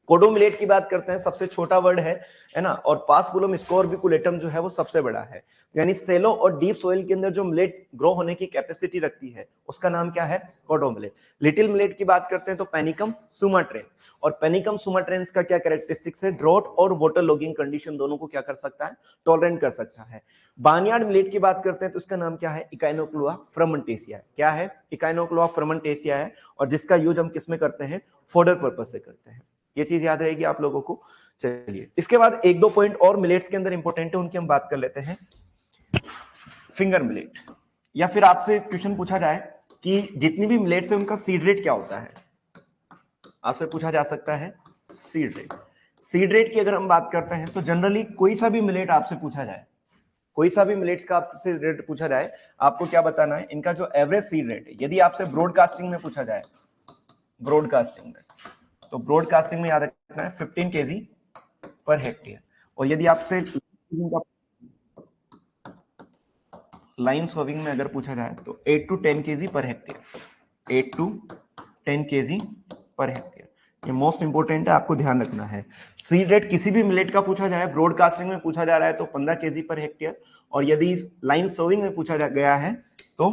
कोडो मिलेट की बात करते हैं, सबसे छोटा वर्ड है ना, और पासपुलम स्कोर्बिकुलेटम जो है वो सबसे बड़ा है। यानी सेलो और डीप सोइल के अंदर जो मिलेट ग्रो होने की कैपेसिटी रखती है उसका नाम क्या है? कोडो मिलेट। लिटिल मिलेट की बात करते हैं तो पेनिकम सुमाट्रेंस, और पेनिकम सुमाट्रेंस का क्या कैरेक्टरिस्टिक्स है? ड्रॉट और वाटर लॉगिंग कंडीशन दोनों को क्या कर सकता है? टॉलरेंट कर सकता है। बार्नयार्ड मिलेट की बात करते हैं तो इसका नाम क्या है? इकाइनोक्लुआ फ्रमेंटेसिया। क्या है? इकाइनोक्लुआ फ्रमेंटेसिया है, और जिसका यूज हम किस में करते हैं? फोडर पर्पज से करते हैं। ये चीज याद रहेगी आप लोगों को। चलिए, इसके बाद एक दो पॉइंट और मिलेट्स के अंदर इंपॉर्टेंट है, उनकी हम बात कर लेते हैं। फिंगर मिलेट, या फिर आपसे क्वेश्चन पूछा जाए कि जितनी भी मिलेट्स है उनका सीड रेट क्या होता है, आपसे पूछा जा सकता है सीड रेट। सीड रेट की अगर हम बात करते हैं तो जनरली कोई सा भी मिलेट आपसे पूछा जाए, कोई सा भी मिलेट्स का आपसे रेट पूछा जाए, आपको क्या बताना है? इनका जो एवरेज सीड रेट है। यदि आपसे ब्रॉडकास्टिंग में पूछा जाए, ब्रॉडकास्टिंग में, तो ब्रॉडकास्टिंग में याद रखना है 15 केजी पर हेक्टेयर। और यदि आपसे लाइन सोविंग में अगर पूछा जाए तो 8 to 10 KG per hectare, 8 to 10 KG per hectare. ये मोस्ट इंपोर्टेंट है, आपको ध्यान रखना है। सीड रेट किसी भी मिलेट का पूछा जाए, ब्रॉडकास्टिंग में पूछा जा रहा है तो 15 केजी पर हेक्टेयर, और यदि लाइन सोविंग में पूछा गया है तो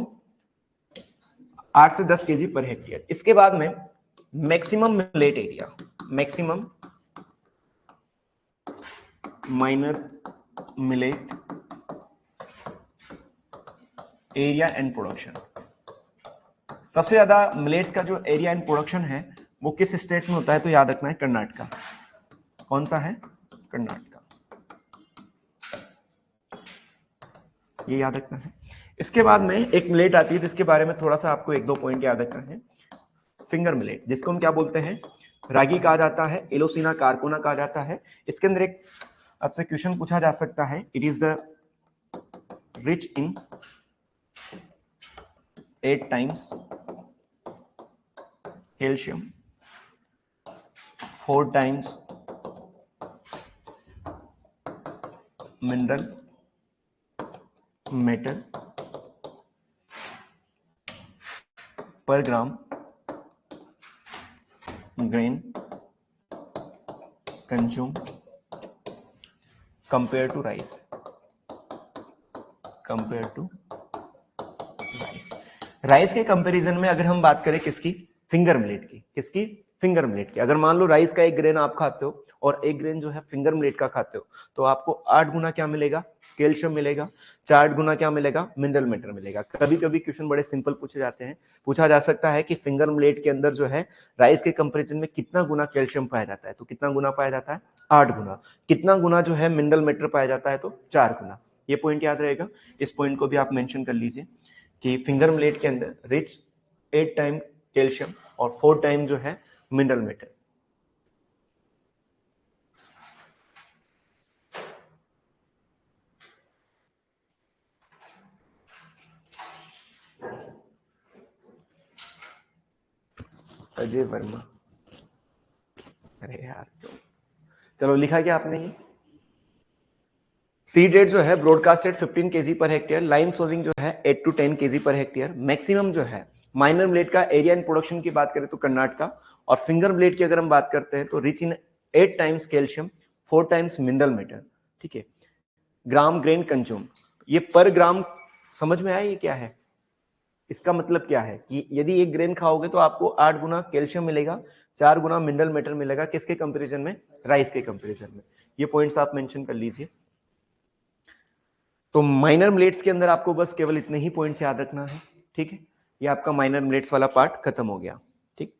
8 से 10 केजी पर हेक्टेयर। इसके बाद में maximum millet area, maximum minor millet area and production. सबसे ज्यादा मिलेट्स का जो एरिया एंड प्रोडक्शन है वो किस स्टेट में होता है? तो याद रखना है कर्नाटका। कौन सा है? कर्नाटका, ये याद रखना है। इसके बाद में एक मिलेट आती है जिसके बारे में थोड़ा सा आपको एक दो पॉइंट याद रखना है। फिंगर मिलेट, जिसको हम क्या बोलते हैं? रागी कहा जाता है, एलोसिना कार्कोना कहा जाता है। इसके अंदर एक आपसे क्वेश्चन पूछा जा सकता है, it is the rich in 8 times calcium, 4 times mineral metal per gram grain consume compare to rice, compare to rice. Rice के कंपैरिजन में अगर हम बात करें किसकी? फिंगर मिलेट की। किसकी? फिंगर मिलेट की। अगर मान लो राइस का एक ग्रेन आप खाते हो और एक ग्रेन जो है फिंगर मिलेट का खाते हो, तो आपको 8 गुना क्या मिलेगा? कैल्शियम मिलेगा। 4 गुना क्या मिलेगा? मिनरल मेटर मिलेगा। कभी कभी क्वेश्चन बड़े सिंपल पूछे जाते हैं, पूछा जा सकता है कि फिंगर मिलेट के अंदर जो है राइस के कंपेरिजन में कितना गुना कैल्शियम पाया जाता है? तो कितना गुना पाया जाता है? 8 गुना। कितना गुना जो है मिनरल मेटर पाया जाता है? तो 4 गुना। ये पॉइंट याद रहेगा, इस पॉइंट को भी आप मेंशन कर लीजिए कि फिंगर मिलेट के अंदर रिच 8 टाइम कैल्शियम और 4 टाइम जो है मिनरल मेटर। अजय वर्मा, अरे यार, चलो लिखा क्या आपने? ये सीड रेट जो है broadcasted 15 KG per hectare, line sowing जो है 8 to 10 KG per hectare. Maximum जो है माइनर ब्लेड का एरिया इन प्रोडक्शन की बात करें तो कर्नाटका, और फिंगर ब्लेड की अगर हम बात करते हैं तो rich in 8 times calcium, 4 times mineral matter. ठीक है, ग्राम ग्रेन कंज्यूम, ये पर ग्राम समझ में आया ये क्या है? इसका मतलब क्या है कि यदि एक ग्रेन खाओगे तो आपको 8 गुना कैल्शियम मिलेगा, 4 गुना मिनरल मैटर मिलेगा। किसके कंपैरिजन में? राइस के कंपैरिजन में। ये पॉइंट्स आप मेंशन कर लीजिए। तो माइनर मिलेट्स के अंदर आपको बस केवल इतने ही पॉइंट्स याद रखना है। ठीक है, ये आपका माइनर मिलेट्स वाला पार्ट खत्म हो गया। ठीक,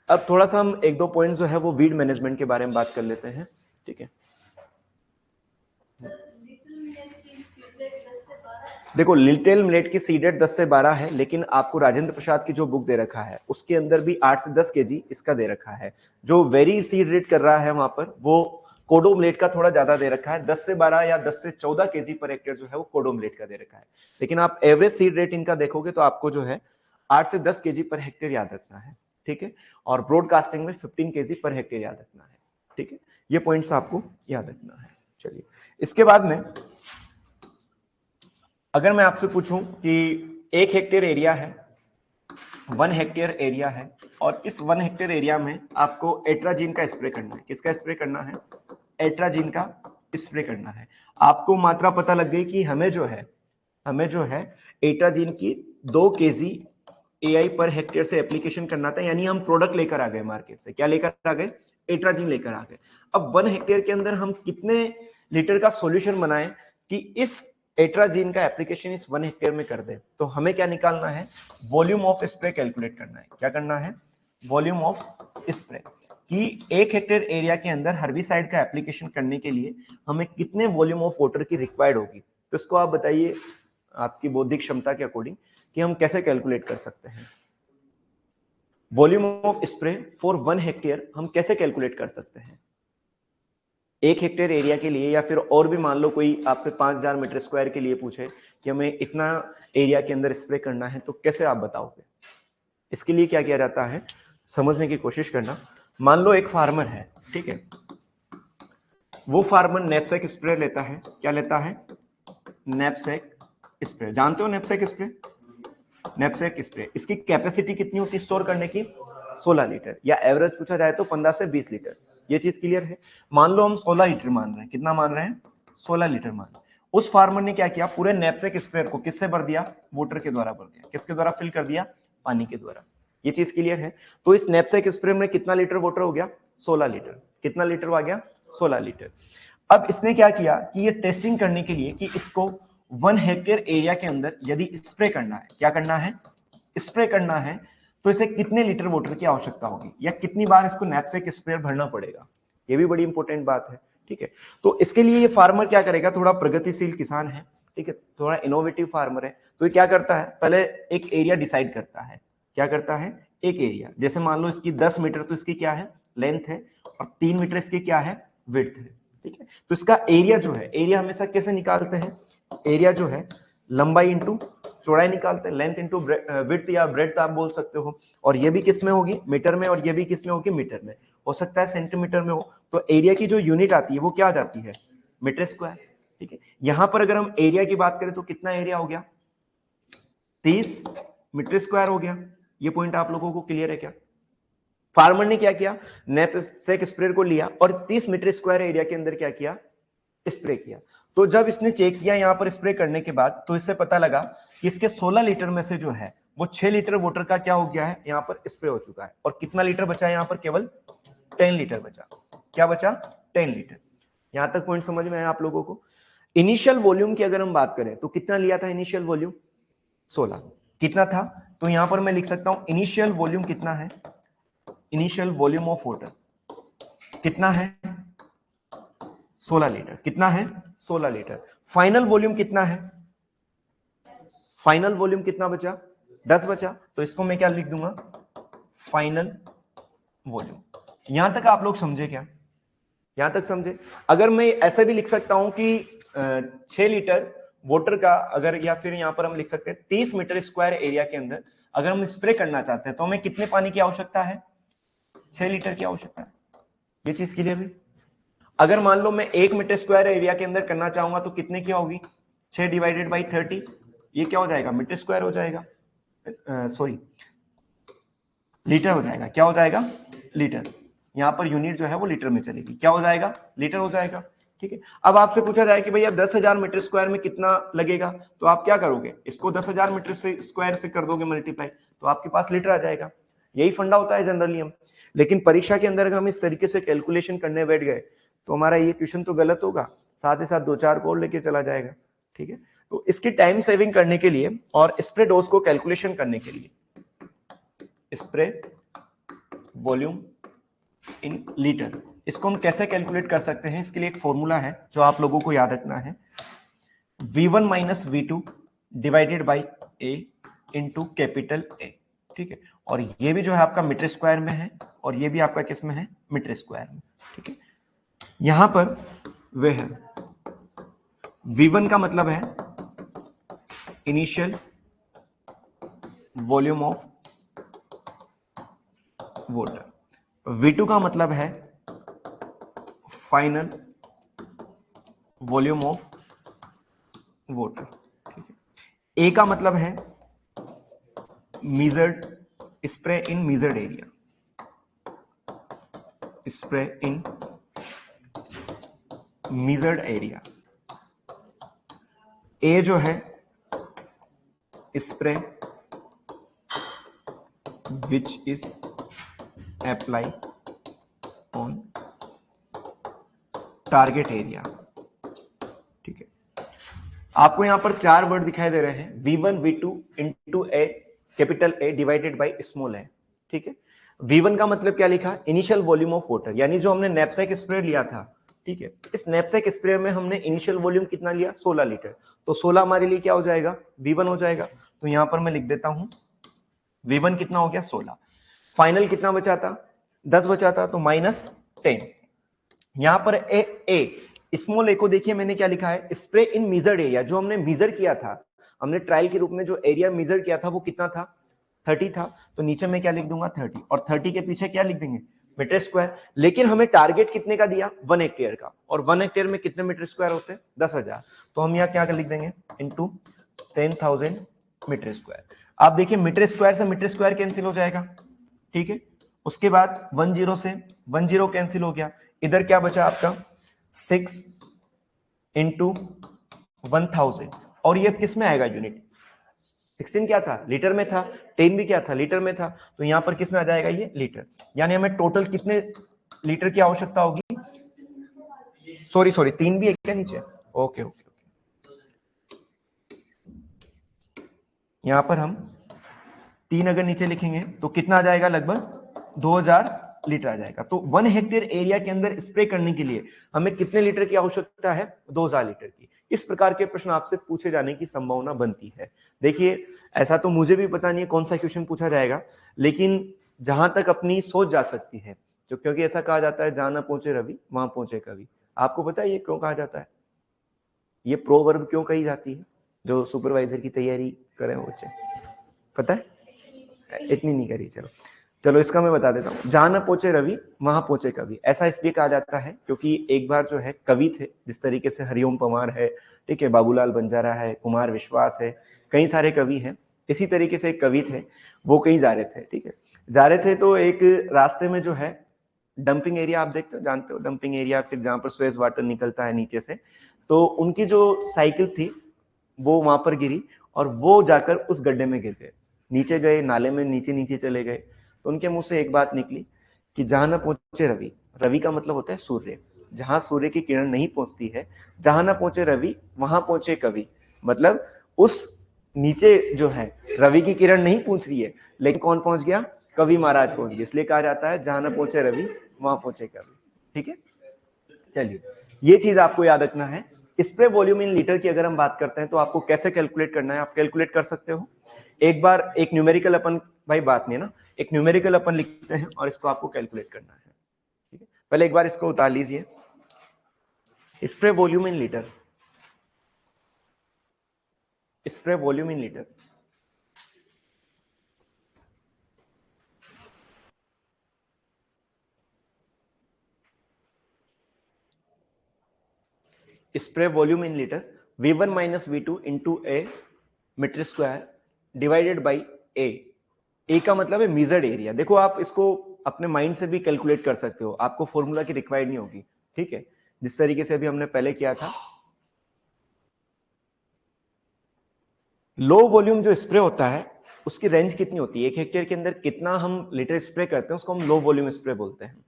अब थोड़ा सा हम एक दो पॉइंट्स जो है वो वीड मैनेजमेंट के बारे में बात कर लेते हैं। ठीक है, देखो लिटिल मिलेट की सीड रेट 10 से 12 है, लेकिन आपको राजेंद्र प्रसाद की जो बुक दे रखा है उसके अंदर भी 8 से 10 केजी इसका दे रखा है। जो वेरी सीड रेट कर रहा है वहां पर वो कोडो मिलेट का थोड़ा ज्यादा दे रखा है, 10 से 12 या 10 से 14 केजी पर हेक्टेयर जो है वो कोडो मिलेट का दे रखा है। लेकिन आप एवरेज सीड रेट इनका देखोगे तो आपको जो है 8 से 10 केजी पर हेक्टेयर याद रखना है। ठीक है, और ब्रॉडकास्टिंग में 15 केजी पर हेक्टेयर याद रखना है। ठीक है, ये पॉइंट्स आपको याद रखना है। चलिए, इसके बाद में अगर मैं आपसे पूछूं कि 1 हेक्टेयर एरिया है, 1 हेक्टेयर एरिया है, और इस 1 हेक्टेयर एरिया में आपको एट्राजीन का स्प्रे करना है। किसका स्प्रे करना है? एट्राजीन का स्प्रे करना है। आपको मात्रा पता लग गई कि हमें जो है एट्राजीन की 2 केजी एआई पर हेक्टेयर से एप्लीकेशन करना था, यानी हम प्रोडक्ट लेकर आ गए मार्केट से। क्या लेकर आ गए? एट्राजीन लेकर आ गए। अब 1 हेक्टेयर के अंदर हम कितने लीटर का सॉल्यूशन बनाएं कि इस एट्राजीन का एप्लीकेशन इस 1 हेक्टेयर में कर दे? तो हमें क्या निकालना है? वॉल्यूम ऑफ स्प्रे कैलकुलेट करना है। क्या करना है? वॉल्यूम ऑफ स्प्रे, कि 1 हेक्टेयर एरिया के अंदर हर्बिसाइड का एप्लीकेशन करने के लिए हमें कितने वॉल्यूम ऑफ वाटर की रिक्वायर्ड होगी। तो इसको आप बताइए आपकी बौद्धिक क्षमता के अकॉर्डिंग कि हम कैसे कैलकुलेट कर सकते हैं। Volume of spray for 1 hectare हम कैसे कैलकुलेट कर सकते हैं? 1 हेक्टेयर एरिया के लिए, या फिर और भी मान लो कोई आपसे 5000 मीटर स्क्वायर के लिए पूछे कि हमें इतना एरिया के अंदर स्प्रे करना है, तो कैसे आप बताओगे? इसके लिए क्या किया जाता है, समझने की कोशिश करना। मान लो एक फार्मर है, ठीक है, वो फार्मर नैपसेक स्प्रे लेता है। क्या लेता है? Knapsack spray. जानते हो नैपसेक स्प्रे? नैपसेक स्प्रे, इसकी कैपेसिटी कितनी होती है स्टोर करने की? 16 लीटर, या एवरेज पूछा जाए तो 15 से 20 लीटर। ये चीज क्लियर है? मान लो हम 16 लीटर मान रहे हैं। कितना मान रहे हैं? 16 लीटर मान रहे हैं। उस फार्मर ने क्या किया? पूरे नैपसेक स्प्रे को किससे भर दिया? वाटर के द्वारा भर दिया। किसके द्वारा फिल कर दिया? पानी के द्वारा। ये चीज क्लियर है? तो इस नैपसेक स्प्रे में कितना लीटर वाटर हो गया? 16 लीटर। कितना लीटर आ गया? 16 लीटर। अब इसने क्या किया कि ये टेस्टिंग करने के लिए कि इसको 1 हेक्टेयर एरिया के अंदर यदि स्प्रे करना है, क्या करना है? स्प्रे करना है, तो इसे कितने लीटर वाटर की आवश्यकता होगी, या कितनी बार इसको नैपसेक स्प्रे भरना पड़ेगा। ये भी बड़ी इंपॉर्टेंट बात है। ठीक है, तो इसके लिए ये फार्मर क्या करेगा? थोड़ा प्रगतिशील किसान है, ठीक है, थोड़ा इनोवेटिव फार्मर है, तो ये क्या करता है? पहले एक एरिया डिसाइड करता है। क्या करता है? एक एरिया, जैसे मान लो इसकी 10 मीटर तो इसकी क्या है? लेंथ है, और 3 मीटर इसकी क्या है? विड्थ है। ठीक है, तो इसका एरिया जो है, एरिया हमेशा कैसे निकालते हैं? एरिया जो है लंबाई इंटू चौड़ाई निकालते हैं, लेंथ इंटू विड्थ या ब्रेड्थ आप बोल सकते हो। और ये भी किस में होगी? मीटर में, और ये भी किस में होगी? मीटर में। हो सकता है सेंटीमीटर में हो, तो एरिया की जो यूनिट आती है वो क्या आ जाती है? Metre square. ठीक है, यहां पर अगर हम एरिया की बात करें तो कितना एरिया हो गया? 30 मीटर स्क्वायर हो गया। ये पॉइंट आप लोगों को क्लियर है क्या? फार्मर ने क्या किया? नैपसेक स्प्रे को लिया और 30 मीटर स्क्वायर एरिया के अंदर क्या किया? स्प्रे किया। तो जब इसने चेक किया यहां पर स्प्रे करने के बाद, तो इससे पता लगा कि इसके 16 लीटर में से जो है वो 6 लीटर वाटर का क्या हो गया है? यहां पर स्प्रे हो चुका है। और कितना लीटर बचा है? यहां पर केवल 10 लीटर बचा। क्या बचा? 10 लीटर। यहां तक पॉइंट समझ में आया आप लोगों को? इनिशियल वॉल्यूम की अगर हम बात करें तो कितना लिया था इनिशियल वॉल्यूम? 16। कितना था? तो यहां पर मैं लिख सकता हूं इनिशियल वॉल्यूम कितना है? इनिशियल वॉल्यूम ऑफ वाटर कितना है? 16 लीटर। कितना है? 16 लीटर। फाइनल वॉल्यूम कितना है? फाइनल वॉल्यूम कितना बचा? 10 बचा। तो इसको मैं क्या लिख दूंगा? Final volume. यहां तक आप लोग समझे क्या? यहां तक समझे? अगर मैं ऐसे भी लिख सकता हूं कि 6 लीटर वाटर का, अगर, या फिर यहां पर हम लिख सकते हैं 30 मीटर स्क्वायर एरिया के अंदर अगर हम स्प्रे करना चाहते हैं तो हमें कितने पानी की आवश्यकता है? 6 लीटर की आवश्यकता है। ये चीज क्लियर हुई। अगर मान लो मैं 1 मीटर स्क्वायर एरिया के अंदर करना चाहूंगा तो कितने क्या होगी, 6 डिवाइडेड बाई 30, ये क्या हो जाएगा, मीटर स्क्वायर हो जाएगा, सॉरी लीटर हो जाएगा। क्या हो जाएगा, लीटर। यहां पर यूनिट जो है वो लीटर में चलेगी, क्या हो जाएगा, लीटर हो जाएगा। ठीक है, अब आपसे पूछा जाए कि भैया 10,000 मीटर स्क्वायर में कितना लगेगा, तो आप क्या करोगे, इसको 10,000 मीटर से स्क्वायर से कर दोगे मल्टीप्लाई, तो आपके पास लीटर आ जाएगा। यही फंडा होता है जनरली हम। लेकिन परीक्षा के अंदर अगर हम इस तरीके से कैलकुलेशन करने बैठ गए तो हमारा ये क्वेश्चन तो गलत होगा, साथ ही साथ 2-4 कोड लेके चला जाएगा। ठीक है, तो इसकी टाइम सेविंग करने के लिए और स्प्रे डोज को कैलकुलेशन करने के लिए, स्प्रे वॉल्यूम इन लीटर, इसको हम कैसे कैलकुलेट कर सकते हैं, इसके लिए एक फॉर्मूला है जो आप लोगों को याद रखना है, V1 minus V2 divided by A into capital A। ठीक है, और ये भी जो है आपका मीटर स्क्वायर में है और ये भी आपका किस में है, मीटर स्क्वायर में। ठीक है, यहां पर वे है V1 का मतलब है initial volume of water, V2 का मतलब है फाइनल वॉल्यूम ऑफ वाटर। ठीक है, ए का मतलब है measured spray in measured area, spray in measured area. A जो है spray which is apply on target area. ठीक है, आपको यहां पर 4 वर्ड दिखाई दे रहे हैं, V1 V2 into A capital A divided by small a. ठीक है, V1 का मतलब क्या लिखा, इनिशियल वॉल्यूम ऑफ वाटर, यानी जो हमने नैपसैक स्प्रे लिया था। ठीक है, इस नैपसैक स्प्रे में हमने इनिशियल वॉल्यूम कितना लिया, 16 लीटर, तो 16 हमारे लिए क्या हो जाएगा, V1 हो जाएगा। तो यहां पर मैं लिख देता हूं V1 कितना हो गया, 16। फाइनल कितना बचा था, 10 बचा था, तो -10। यहां पर ए स्मॉल ए को देखिए मैंने क्या लिखा है, स्प्रे इन मीजर्ड एरिया, जो हमने मीजर किया था, हमने ट्रायल के रूप में जो एरिया मीजर किया था वो कितना था, 30 था, तो नीचे में क्या लिख दूंगा 30, और 30 के पीछे क्या लिख देंगे, मीटर स्क्वायर। लेकिन हमें टारगेट कितने का दिया, 1 हेक्टेयर का, और 1 हेक्टेयर में कितने मीटर स्क्वायर होते हैं, 10,000, तो हम यहाँ क्या लिख देंगे, इंटू 10,000 मीटर स्क्वायर। आप देखिए मीटर स्क्वायर से मीटर स्क्वायर कैंसिल हो जाएगा। ठीक है, उसके बाद 10 से 10 कैंसिल हो गया, इधर क्या बचा आपका 6 इंटू 1000, और ये किस में आएगा यूनिट, 16 क्या था, लीटर में था, 10 भी क्या था, लीटर में था, तो यहां पर किस में आ जाएगा, ये लीटर। यानी हमें टोटल कितने लीटर की आवश्यकता होगी, सॉरी 3 भी है क्या नीचे, ओके ओके, यहां पर हम 3 अगर नीचे लिखेंगे तो कितना आ जाएगा, लगभग 2000 लीटर आ जाएगा। तो 1 हेक्टेयर एरिया के अंदर स्प्रे करने के लिए हमें कितने लीटर की आवश्यकता है, 2000 लीटर की। इस प्रकार के प्रश्न आपसे पूछे जाने की संभावना बनती है। देखिए ऐसा तो मुझे भी पता नहीं है कौन सा क्वेश्चन पूछा जाएगा, लेकिन जहां तक अपनी सोच जा सकती है, जो क्योंकि ऐसा कहा जाता है जहां ना पहुंचे रवि वहां पहुंचे कवि। आपको पता है ये क्यों कहा जाता है, ये प्रोवर्ब क्यों कही जाती है, जो सुपरवाइजर की तैयारी करें बच्चे, पता है, इतनी नहीं करी, चलो चलो इसका मैं बता देता हूँ, जहां न पहुंचे रवि वहां पहुंचे कवि। ऐसा इसलिए कहा जाता है क्योंकि एक बार जो है कवि थे, जिस तरीके से हरिओम पंवार है, ठीक है, बाबूलाल बंजारा है, कुमार विश्वास है, कई सारे कवि हैं, इसी तरीके से एक कवि थे, वो कहीं जा रहे थे। ठीक है, जा रहे थे तो एक रास्ते में जो है डंपिंग एरिया, आप देखते हो, जानते हो डंपिंग एरिया, फिर जहां पर स्वेज वाटर निकलता है नीचे से, तो उनकी जो साइकिल थी वो वहां पर गिरी और वो जाकर उस गड्ढे में गिर गए, नीचे गए नाले में, नीचे नीचे चले गए। तो उनके मुंह से एक बात निकली कि जहां न पहुंचे रवि, रवि का मतलब होता है सूर्य, जहां सूर्य की किरण नहीं पहुंचती है, जहां न पहुंचे रवि वहां पहुंचे कवि। मतलब उस नीचे जो है रवि की किरण नहीं पहुंच रही है, लेकिन कौन पहुंच गया, कवि महाराज पहुंच गए, इसलिए कहा जाता है जहां न पहुंचे रवि वहां पहुंचे कवि। ठीक है, चलिए ये चीज आपको याद रखना है। स्प्रे वॉल्यूम इन लीटर की अगर हम बात करते हैं तो आपको कैसे कैलकुलेट करना है, आप कैलकुलेट कर सकते हो। एक बार एक न्यूमेरिकल अपन, भाई बात नहीं है ना, एक न्यूमेरिकल अपन लिखते हैं और इसको आपको कैलकुलेट करना है। ठीक है, पहले एक बार इसको उतार लीजिए, spray volume in litre, spray volume in litre, spray volume in litre V1 minus V2 into A metre square divided by A का मतलब है मीजर्ड एरिया। देखो आप इसको अपने माइंड से भी कैलकुलेट कर सकते हो, आपको फॉर्मूला की रिक्वायर्ड नहीं होगी, ठीक है, जिस तरीके से अभी हमने पहले किया था। लो वॉल्यूम जो स्प्रे होता है उसकी रेंज कितनी होती है, 1 हेक्टेयर के अंदर कितना हम लीटर स्प्रे करते हैं उसको हम लो वॉल्यूम स्प्रे बोलते हैं।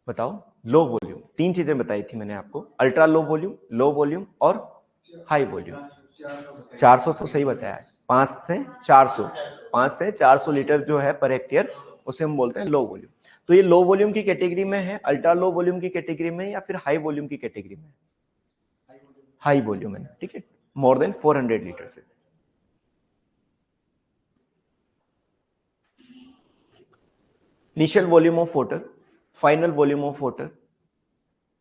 बताओ, लो वॉल्यूम, 3 चीजें बताई थी मैंने आपको, अल्ट्रा लो वॉल्यूम और हाई वॉल्यूम। 400 तो सही बताया है, 5 से 400 लीटर जो है पर हेक्टेयर उसे हम बोलते हैं लो वॉल्यूम। तो ये लो वॉल्यूम की कैटेगरी में है, अल्ट्रा लो वॉल्यूम की कैटेगरी में, या फिर हाई वॉल्यूम की कैटेगरी में? हाई वॉल्यूम है, ठीक है, मोर देन 400 लीटर से। Initial volume of water, final volume of water,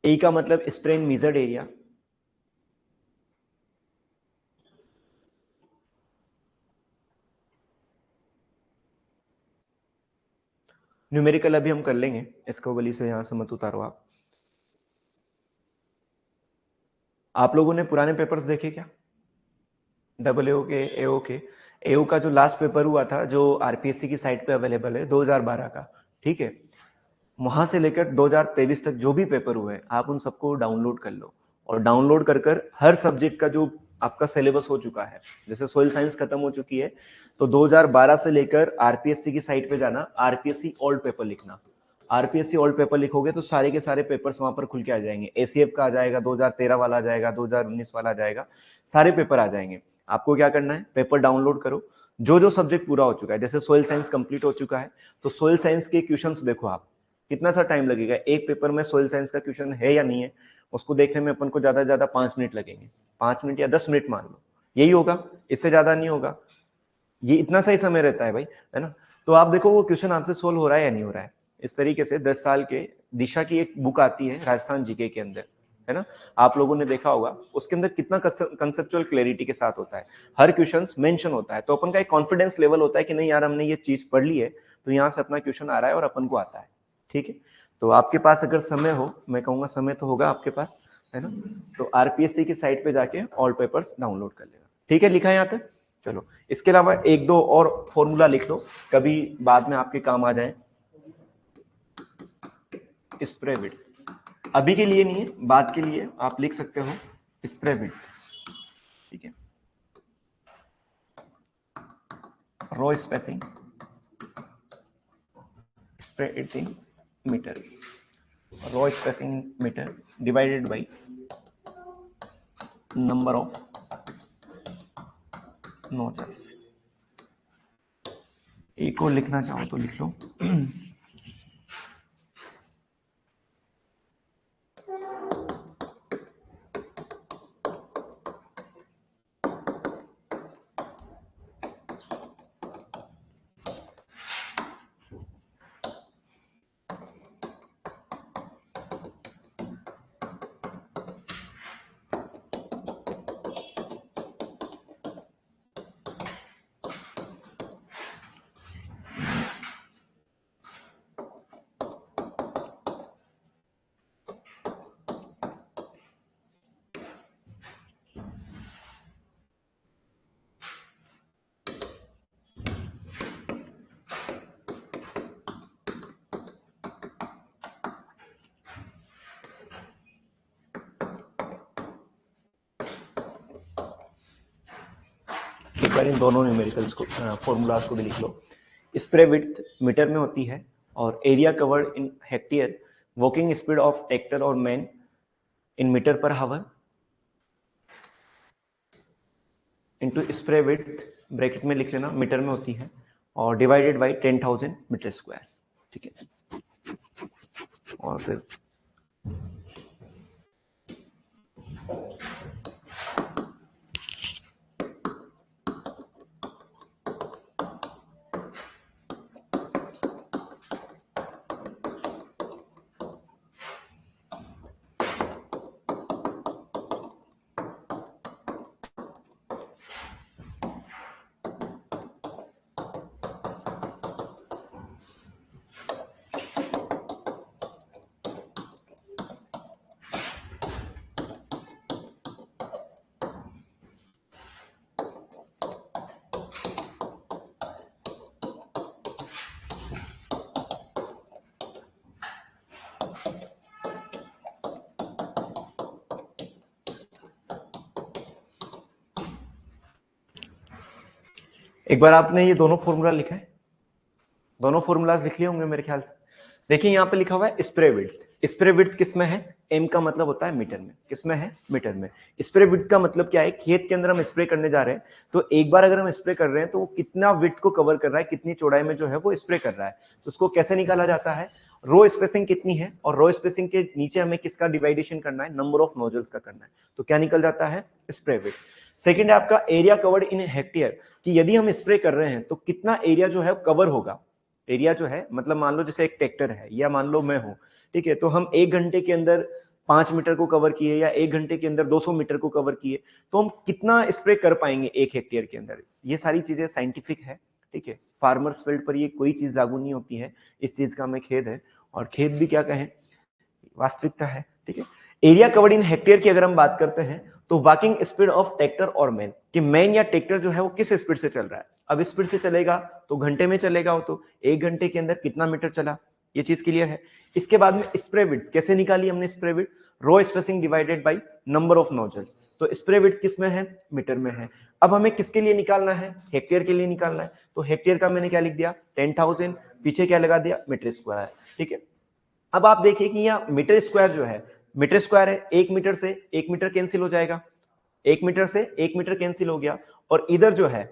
A का मतलब spray in measured area, numerical अभी हम कर लेंगे, इसको वली से यहां से मत उतारो आप लोगों ने पुराने पेपर्स देखे क्या, डबल एओ के, एओ के? एओ का जो लास्ट पेपर हुआ था जो आरपीएससी की साइट पे अवेलेबल है 2012 का, ठीक है, वहां से लेकर 2023 तक जो भी पेपर हुए आप उन सबको डाउनलोड कर लो, और डाउनलोड कर कर हर सब्जेक्ट का जो आपका सिलेबस हो चुका है, जैसे सोइल साइंस खत्म हो चुकी है तो 2012 से लेकर आरपीएससी की साइट पे जाना, आरपीएससी ओल्ड पेपर लिखना, आरपीएससी ओल्ड पेपर लिखोगे तो सारे के सारे पेपर्स वहां पर खुल के आ जाएंगे, एसीएफ का आ जाएगा, 2013 वाला आ जाएगा, 2019 वाला आ जाएगा, सारे पेपर आ जाएंगे। आपको क्या करना है, पेपर डाउनलोड करो, जो जो सब्जेक्ट पूरा हो चुका है, जैसे सोइल साइंस कंप्लीट हो चुका है तो सोइल साइंस के क्वेश्चंस देखो आप, कितना सा टाइम लगेगा एक पेपर में, सोइल साइंस का क्वेश्चन है या नहीं है उसको देखने में अपन को ज्यादा से ज्यादा 5 मिनट लगेंगे, 5 मिनट या 10 मिनट मान लो, यही होगा, इससे ज्यादा नहीं होगा, ये इतना सही समय रहता है भाई, है ना। तो आप देखो वो क्वेश्चन आपसे सोल्व हो रहा है या नहीं हो रहा है। इस तरीके से 10 साल के दिशा की एक बुक आती है राजस्थान जीके के अंदर, है ना, आप लोगों ने देखा होगा, उसके अंदर कितना कंसेप्चुअल क्लैरिटी के साथ होता है, हर क्वेश्चन मेंशन होता है, तो अपन का एक कॉन्फिडेंस लेवल होता है कि नहीं यार हमने ये चीज पढ़ ली है तो यहाँ से अपना क्वेश्चन आ रहा है और अपन को आता है, ठीक है। तो आपके पास अगर समय हो, मैं कहूंगा समय तो होगा आपके पास, है ना, तो आरपीएससी की साइट पे जाके ऑल पेपर्स डाउनलोड कर लेना, ठीक है, लिखा है यहाँ तक। चलो इसके अलावा एक दो और फॉर्मूला लिख लो, कभी बाद में आपके काम आ जाए। स्प्रे विड्थ अभी के लिए नहीं है, बाद के लिए आप लिख सकते हो स्प्रे विड्थ, ठीक है, row spacing, spray it in metre, row spacing metre divided by number of nozzles. एक और लिखना चाहो तो लिख लो एक बार इन दोनों न्यूमेरिकल्स को, फॉर्मूलाज को भी लिख लो। स्प्रे विड्थ मीटर में होती है और area covered in hectare, walking speed of tractor और मैन इन मीटर पर हावर इनटू स्प्रे विड्थ, ब्रैकेट में लिख लेना मीटर में होती है, और डिवाइडेड बाई 10,000 मीटर स्क्वायर, ठीक है। और फिर एक बार आपने ये दोनों फॉर्मूला लिखा है, दोनों फॉर्मूलाज लिख लिए होंगे मेरे ख्याल से। देखिए यहाँ पे लिखा हुआ है स्प्रे विड्थ। स्प्रे विड्थ किस में है? एम का मतलब होता है मीटर में। किस में है? मीटर में। स्प्रे विड्थ का मतलब क्या है? खेत के अंदर हम स्प्रे करने जा रहे हैं, तो एक बार अगर हम स्प्रे कर रहे हैं तो वो कितना विड्थ को कवर कर रहा है, कितनी चौड़ाई में जो है वो स्प्रे कर रहा है, तो उसको कैसे निकाला जाता है? रो स्पेसिंग कितनी है, और रो स्पेसिंग के नीचे हमें किसका डिवाइडेशन करना है? नंबर ऑफ नोजल्स का करना है। तो क्या निकल जाता है? Spray width. सेकेंड है आपका एरिया कवर्ड इन हेक्टेयर, कि यदि हम स्प्रे कर रहे हैं तो कितना एरिया जो है कवर होगा। एरिया जो है मतलब मान लो जैसे एक ट्रैक्टर है या मान लो मैं हूं, ठीक है, तो हम 1 घंटे के अंदर 5 मीटर को कवर किए या 1 घंटे के अंदर 200 मीटर को कवर किए, तो हम कितना स्प्रे कर पाएंगे 1 हेक्टेयर के अंदर। ये सारी चीजें साइंटिफिक है, ठीक है। फार्मर्स फील्ड पर ये कोई चीज लागू नहीं होती है, इस चीज का हमें खेद है, और खेद भी क्या कहें, वास्तविकता है, ठीक है। एरिया कवर्ड इन हेक्टेयर की अगर हम बात करते हैं तो वॉकिंग स्पीड ऑफ ट्रैक्टर और मैन, कि मैन या ट्रैक्टर जो है वो किस स्पीड से चल रहा है। अब स्पीड से चलेगा तो घंटे में चलेगा, वो तो 1 घंटे के अंदर कितना मीटर चला, ये चीज क्लियर है। इसके बाद में स्प्रे विड्थ कैसे निकाली हमने? Spray width row spacing divided by number of nozzle, तो स्प्रे विड्थ किस में है? मीटर में है। अब हमें किसके लिए निकालना है? हेक्टेयर के लिए निकालना है, तो हेक्टेयर का मैंने क्या लिख दिया? 10,000, पीछे क्या लगा दिया? मीटर स्क्वायर, ठीक है। अब आप देखिए कि यहाँ मीटर स्क्वायर जो है, मीटर स्क्वायर है, 1 मीटर से 1 मीटर कैंसिल हो जाएगा, 1 मीटर से 1 मीटर कैंसिल हो गया, और इधर जो है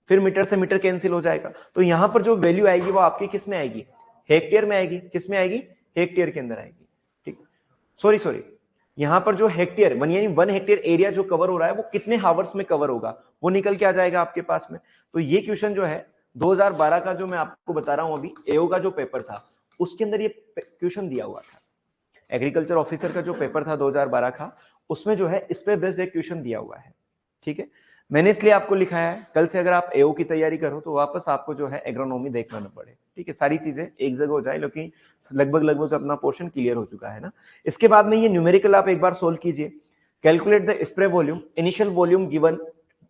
फिर मीटर से मीटर कैंसिल हो जाएगा, तो यहां पर जो वैल्यू आएगी वो आपकी किस में आएगी? हेक्टेयर में आएगी। किस में आएगी? हेक्टेयर के अंदर आएगी, ठीक। सॉरी, यहां पर जो हेक्टेयर यानी 1 हेक्टेयर एरिया जो कवर हो रहा है वो कितने हावर्स में कवर होगा, वो निकल के आ जाएगा आपके पास में। तो ये क्वेश्चन जो है 2012 का जो मैं आपको बता रहा हूं अभी, एओ का जो पेपर था उसके अंदर ये क्वेश्चन दिया हुआ था। एग्रीकल्चर ऑफिसर का जो पेपर था 2012 का, उसमें जो है इस पे बेस्ड एक क्वेश्चन दिया हुआ है, ठीक है। मैंने इसलिए आपको लिखा है, कल से अगर आप एओ की तैयारी करो तो वापस आपको जो है एग्रोनॉमी देखना न पड़े, ठीक है, सारी चीजें एक जगह हो जाए, लेकिन लगभग अपना पोर्शन क्लियर हो चुका है ना। इसके बाद में ये न्यूमेरिकल आप एक बार सोल्व कीजिए। Calculate the spray volume, initial volume given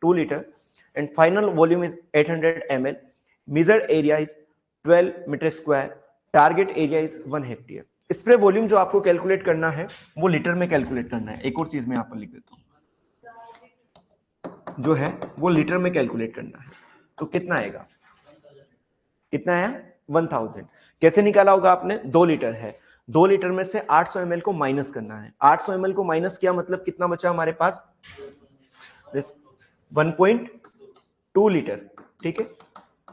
2 litre and final volume is 800 ml, measured area is 12 metre square, target area is 1 hectare. Spray volume जो आपको कैलकुलेट करना है वो लीटर में कैलकुलेट करना है। एक और चीज मैं यहाँ पर लिख देता हूँ, जो है वो लीटर में कैलकुलेट करना है। तो कितना आएगा? कितना आया? 1000। कैसे निकाला होगा आपने? 2 लीटर है, 2 लीटर में से 800 ml को माइनस करना है। 800 ml को माइनस किया मतलब कितना बचा हमारे पास? 1.2 लीटर, ठीक है।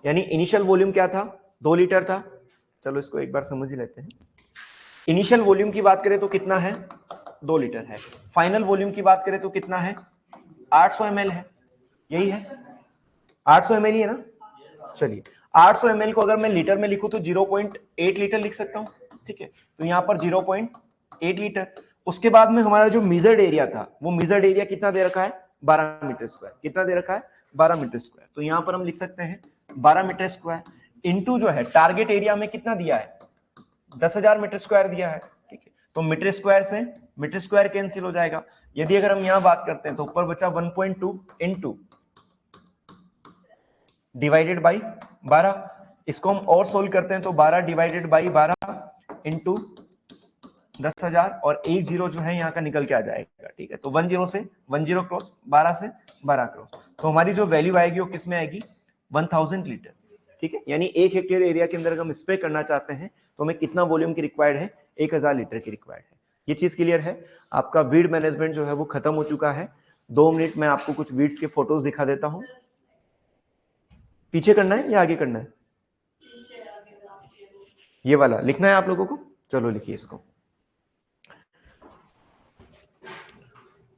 यानी इनिशियल वॉल्यूम क्या था? 2 लीटर था। चलो इसको एक बार समझ ही लेते हैं। इनिशियल वॉल्यूम की बात करें तो कितना है? 2 लीटर है। फाइनल वॉल्यूम की बात करें तो कितना है? 800 ml है, यही है, 800 ml ही है ना। चलिए 800 ml को अगर मैं लीटर में लिखूं तो 0.8 लीटर लिख सकता हूं, ठीक है। तो यहां पर 0.8 लीटर। उसके बाद में हमारा जो मेजर्ड एरिया था, वो मेजर्ड एरिया कितना दे रखा है? 12 मीटर स्क्वायर। कितना दे रखा है? 12 मीटर स्क्वायर। तो यहां पर हम लिख सकते हैं 12 मीटर स्क्वायर इंटू जो है टारगेट एरिया में कितना दिया है? 10,000 मीटर स्क्वायर दिया है, ठीक है। तो मीटर स्क्वायर से मीटर स्क्वायर कैंसिल हो जाएगा। यदि अगर हम यहां बात करते हैं तो ऊपर बचा 1.2 इंटू डिवाइडेड बाई 12। इसको हम और सोल्व करते हैं तो 12 डिवाइडेड बाई 12 इंटू 10,000, और एक जीरो जो है यहाँ का निकल के आ जाएगा, ठीक है। तो 10 से 10 क्रॉस, 12 से 12 क्रॉस, तो हमारी जो वैल्यू आएगी वो किस में आएगी? 1000 लीटर, ठीक है। यानी 1 हेक्टेयर एरिया के अंदर अगर हम स्प्रे करना चाहते हैं तो हमें कितना वॉल्यूम की रिक्वायर्ड है? 1000 लीटर की रिक्वायर्ड है। ये चीज क्लियर है। आपका वीड मैनेजमेंट जो है वो खत्म हो चुका है। 2 मिनट में आपको कुछ वीड्स के फोटोज दिखा देता हूं। पीछे करना है या आगे करना है? ये वाला लिखना है आप लोगों को। चलो लिखिए इसको।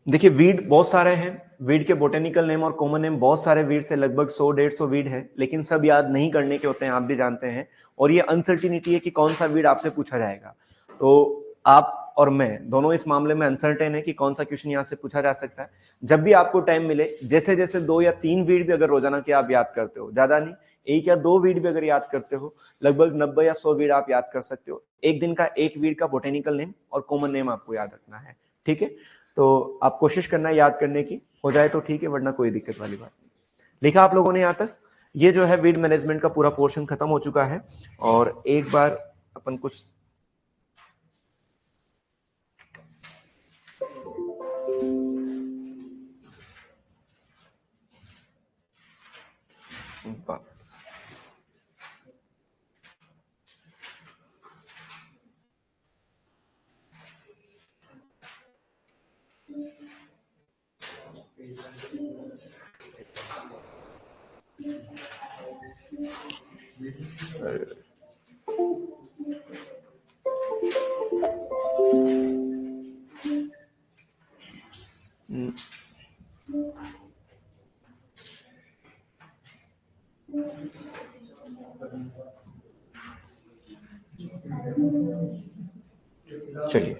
देखिए वीड बहुत सारे हैं, वीड के बोटेनिकल नेम और कॉमन नेम बहुत सारे वीड से, लगभग 100-150 वीड है, लेकिन सब याद नहीं करने के होते हैं, आप भी जानते हैं। और ये अनसर्टिनिटी है कि कौन सा वीड आपसे पूछा जाएगा। तो आप और मैं दोनों इस मामले में अनसर्टेन है कि कौन सा क्वेश्चन यहाँ से पूछा जा सकता है। जब भी आपको टाइम मिले, जैसे जैसे 2 या 3 वीड भी अगर रोजाना के आप याद करते हो, ज्यादा नहीं, 1 या 2 वीड भी अगर याद करते हो, लगभग 90 या 100 वीड आप याद कर सकते हो। एक दिन का एक वीड का बोटेनिकल नेम और कॉमन नेम आपको याद रखना है, ठीक है। तो आप कोशिश करना याद करने की, हो जाए तो ठीक है, वरना कोई दिक्कत वाली बात नहीं। लिखा आप लोगों ने यहाँ तक? ये जो है वीड मैनेजमेंट का पूरा पोर्शन खत्म हो चुका है। और एक बार अपन कुछ अल्फा। चलिए,